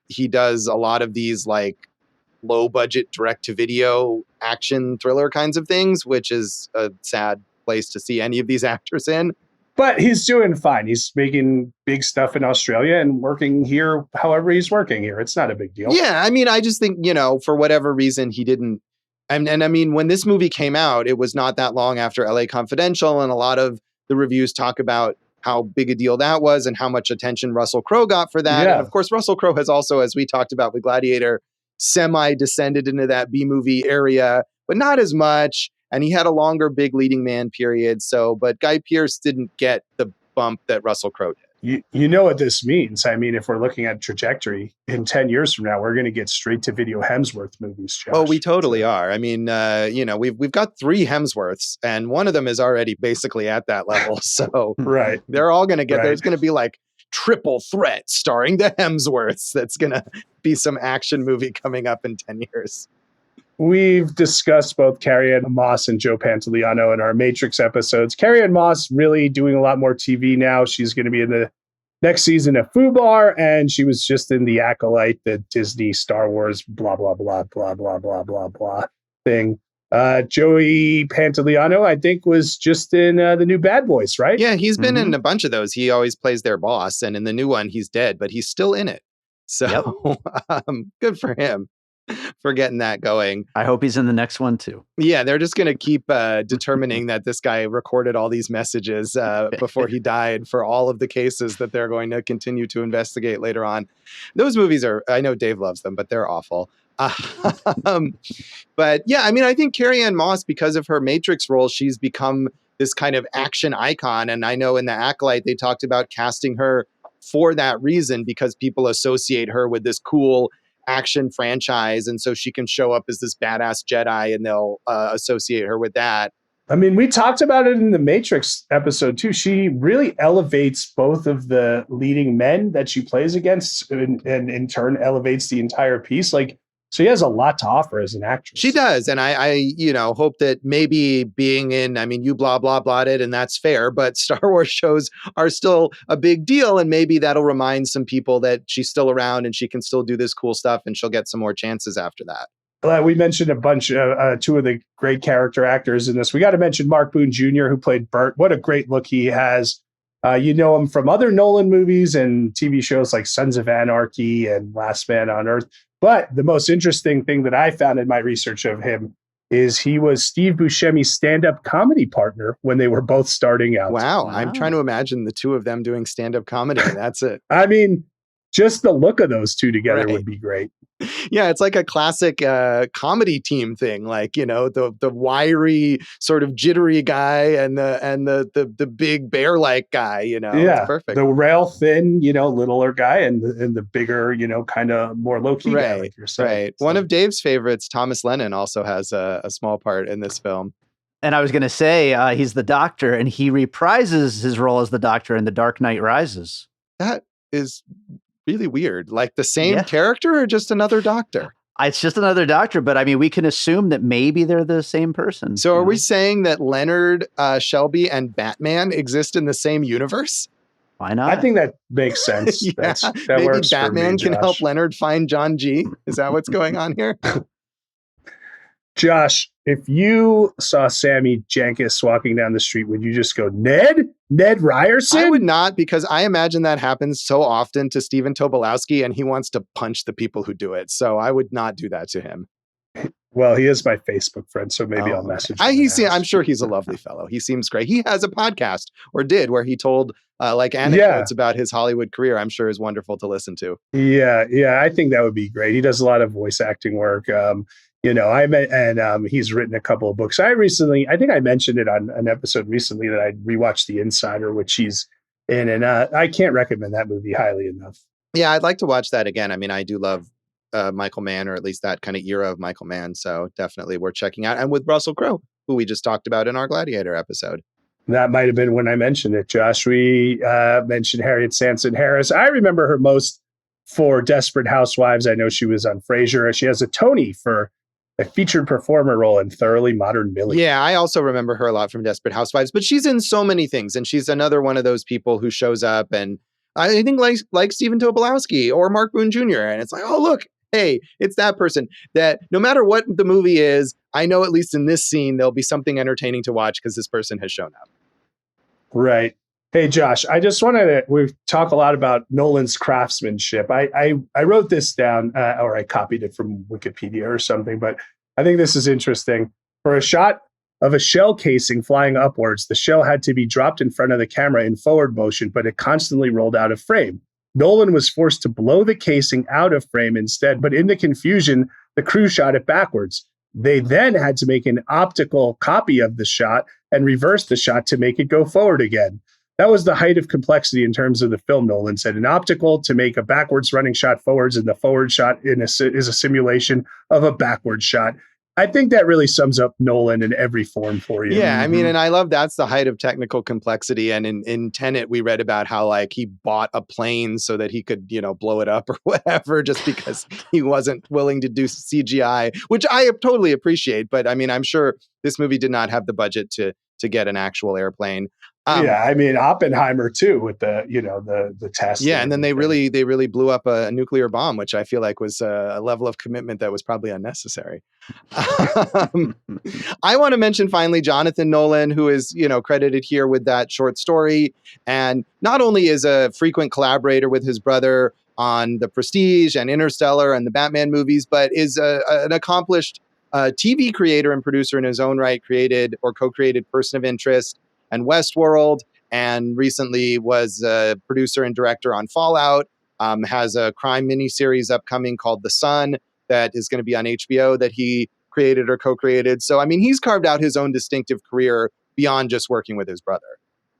he does a lot of these like low budget direct to video action thriller kinds of things, which is a sad place to see any of these actors in. But he's doing fine. He's making big stuff in Australia and working here however he's working here. It's not a big deal. Yeah, I mean, I just think, for whatever reason, he didn't. And I mean, when this movie came out, it was not that long after LA Confidential. And a lot of the reviews talk about how big a deal that was and how much attention Russell Crowe got for that. Yeah. And of course, Russell Crowe has also, as we talked about with Gladiator, semi-descended into that B-movie area, but not as much. And he had a longer big leading man period. But Guy Pearce didn't get the bump that Russell Crowe did. You know what this means. I mean, if we're looking at trajectory, in 10 years from now, we're going to get straight to video Hemsworth movies, Josh. Oh, we totally are. I mean, we've got 3 Hemsworths, and one of them is already basically at that level. So right. They're all going to get, there's going to be like Triple Threat starring the Hemsworths. That's going to be some action movie coming up in 10 years. We've discussed both Carrie-Anne Moss and Joe Pantoliano in our Matrix episodes. Carrie-Anne Moss really doing a lot more TV now. She's going to be in the next season of FUBAR, and she was just in The Acolyte, the Disney Star Wars blah, blah, blah, blah, blah, blah, blah, blah thing. Joey Pantoliano, I think, was just in the new Bad Boys, right? Yeah, he's been in a bunch of those. He always plays their boss, and in the new one, he's dead, but he's still in it. So good for him for getting that going. I hope he's in the next one too. Yeah, they're just going to keep determining that this guy recorded all these messages before he died for all of the cases that they're going to continue to investigate later on. Those movies are, I know Dave loves them, but they're awful. But yeah, I mean, I think Carrie-Anne Moss, because of her Matrix role, she's become this kind of action icon. And I know in The Acolyte, they talked about casting her for that reason, because people associate her with this cool action franchise, and so she can show up as this badass Jedi and they'll associate her with that. I mean, we talked about it in the Matrix episode too. She really elevates both of the leading men that she plays against, and in turn elevates the entire piece. Like, she has a lot to offer as an actress. She does. And I hope that maybe being in, I mean, you blah, blah, blah'd it, and that's fair, but Star Wars shows are still a big deal. And maybe that'll remind some people that she's still around and she can still do this cool stuff, and she'll get some more chances after that. We mentioned a bunch of 2 of the great character actors in this. We got to mention Mark Boone Jr., who played Bert. What a great look he has. You know him from other Nolan movies and TV shows like Sons of Anarchy and Last Man on Earth. But the most interesting thing that I found in my research of him is he was Steve Buscemi's stand-up comedy partner when they were both starting out. Wow. I'm trying to imagine the 2 of them doing stand-up comedy. That's it. I mean, just the look of those 2 together would be great. Yeah, it's like a classic comedy team thing, like, the wiry sort of jittery guy and the big bear-like guy, Yeah, it's perfect. The rail thin, littler guy, and the bigger, kind of more low-key guy, like you're saying. Right. So. One of Dave's favorites, Thomas Lennon, also has a small part in this film. And I was going to say, he's the Doctor, and he reprises his role as the Doctor in The Dark Knight Rises. That is really weird. Like the same character or just another Doctor? It's just another Doctor, but I mean, we can assume that maybe they're the same person. So are we saying that Leonard Shelby and Batman exist in the same universe? Why not? I think that makes sense. Yeah. That Maybe works Batman for me, can Josh. help Leonard find John G. Is that what's going on here? Josh, if you saw Sammy Jenkins walking down the street, would you just go, Ned? Ned Ryerson? I would not, because I imagine that happens so often to Stephen Tobolowsky, and he wants to punch the people who do it. So I would not do that to him. Well, he is my Facebook friend, so maybe I'll message him. I'm sure he's a lovely fellow. He seems great. He has a podcast, or did, where he told anecdotes about his Hollywood career. I'm sure is wonderful to listen to. Yeah, I think that would be great. He does a lot of voice acting work. He's written a couple of books. I think I mentioned it on an episode recently that I rewatched The Insider, which he's in, and I can't recommend that movie highly enough. Yeah, I'd like to watch that again. I mean, I do love Michael Mann, or at least that kind of era of Michael Mann. So definitely worth checking out. And with Russell Crowe, who we just talked about in our Gladiator episode. That might have been when I mentioned it, Josh. We mentioned Harriet Sanson Harris. I remember her most for Desperate Housewives. I know she was on Frasier. She has a Tony for a featured performer role in Thoroughly Modern Millie. Yeah, I also remember her a lot from Desperate Housewives, but she's in so many things. And she's another one of those people who shows up, and I think like Stephen Tobolowsky or Mark Boone Jr. And it's like, oh, look, hey, it's that person that no matter what the movie is, I know at least in this scene, there'll be something entertaining to watch because this person has shown up. Right. Hey, Josh, I just wanted to, we talk a lot about Nolan's craftsmanship. I wrote this down, or I copied it from Wikipedia or something, but I think this is interesting. For a shot of a shell casing flying upwards, the shell had to be dropped in front of the camera in forward motion, but it constantly rolled out of frame. Nolan was forced to blow the casing out of frame instead, but in the confusion, the crew shot it backwards. They then had to make an optical copy of the shot and reverse the shot to make it go forward again. That was the height of complexity in terms of the film, Nolan said. An optical to make a backwards running shot forwards, and the forward shot is a simulation of a backward shot. I think that really sums up Nolan in every form for you. Yeah, I mean, and I love that's the height of technical complexity. And in Tenet, we read about how like he bought a plane so that he could, blow it up or whatever, just because he wasn't willing to do CGI, which I totally appreciate. But I mean, I'm sure this movie did not have the budget to get an actual airplane. I mean, Oppenheimer too, with the test. Yeah, and then they really blew up a nuclear bomb, which I feel like was a level of commitment that was probably unnecessary. I want to mention finally Jonathan Nolan, who is credited here with that short story, and not only is a frequent collaborator with his brother on The Prestige and Interstellar and the Batman movies, but is an accomplished TV creator and producer in his own right, created or co-created Person of Interest and Westworld, and recently was a producer and director on Fallout, has a crime miniseries upcoming called The Sun that is going to be on HBO that he created or co-created. So, I mean, he's carved out his own distinctive career beyond just working with his brother.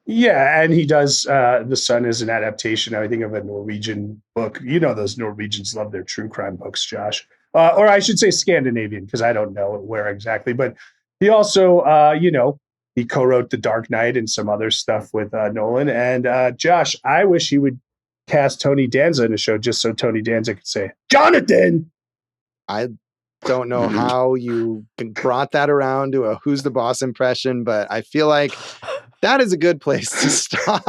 Yeah, and he does, The Sun is an adaptation, I think, of a Norwegian book. Those Norwegians love their true crime books, Josh. Or I should say Scandinavian, because I don't know where exactly. But he also, he co-wrote The Dark Knight and some other stuff with Nolan. And Josh, I wish he would cast Tony Danza in a show just so Tony Danza could say, Jonathan! I don't know how you brought that around to a Who's the Boss impression, but I feel like that is a good place to stop.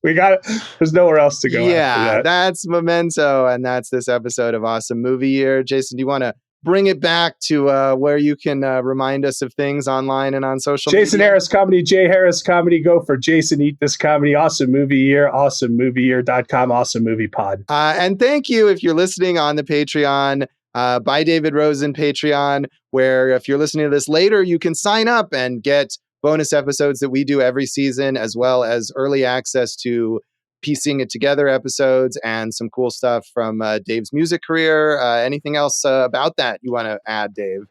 There's nowhere else to go. Yeah, that's Memento, and that's this episode of Awesome Movie Year. Jason, do you want to bring it back to where you can remind us of things online and on social Jason media? Harris Comedy, Jay Harris Comedy. Go for Jason Eat This Comedy. Awesome Movie Year, awesomemovieyear.com, Awesome Movie Pod. And thank you if you're listening on the Patreon, by David Rosen Patreon, where if you're listening to this later, you can sign up and get bonus episodes that we do every season, as well as early access to Piecing It Together episodes and some cool stuff from Dave's music career. Anything else about that you want to add, Dave?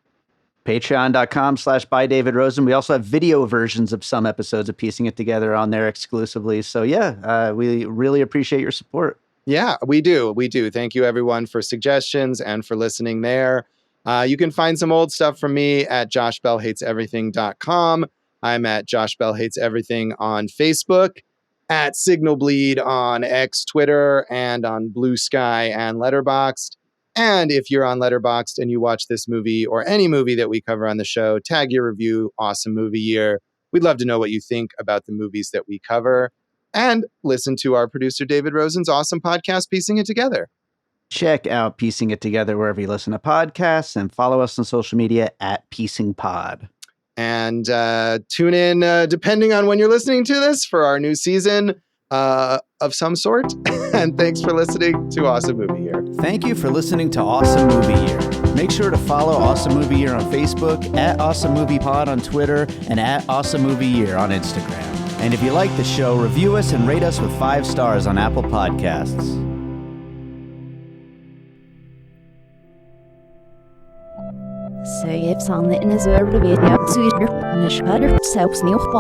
Patreon.com/bydavidrosen. We also have video versions of some episodes of Piecing It Together on there exclusively. So yeah, we really appreciate your support. Yeah, we do. We do. Thank you, everyone, for suggestions and for listening there. You can find some old stuff from me at joshbellhateseverything.com. I'm at Josh Bell Hates Everything on Facebook, at Signal Bleed on X, Twitter, and on Blue Sky and Letterboxd. And if you're on Letterboxd and you watch this movie or any movie that we cover on the show, tag your review, Awesome Movie Year. We'd love to know what you think about the movies that we cover. And listen to our producer David Rosen's awesome podcast, Piecing It Together. Check out Piecing It Together wherever you listen to podcasts, and follow us on social media at PiecingPod. And tune in, depending on when you're listening to this, for our new season of some sort. And thanks for listening to Awesome Movie Year. Thank you for listening to Awesome Movie Year. Make sure to follow Awesome Movie Year on Facebook, at Awesome Movie Pod on Twitter, and at Awesome Movie Year on Instagram. And if you like the show, review us and rate us with 5 stars on Apple Podcasts. Säg ifrån när ni är över det vet jag. Så är det. När jag hade selbst niet op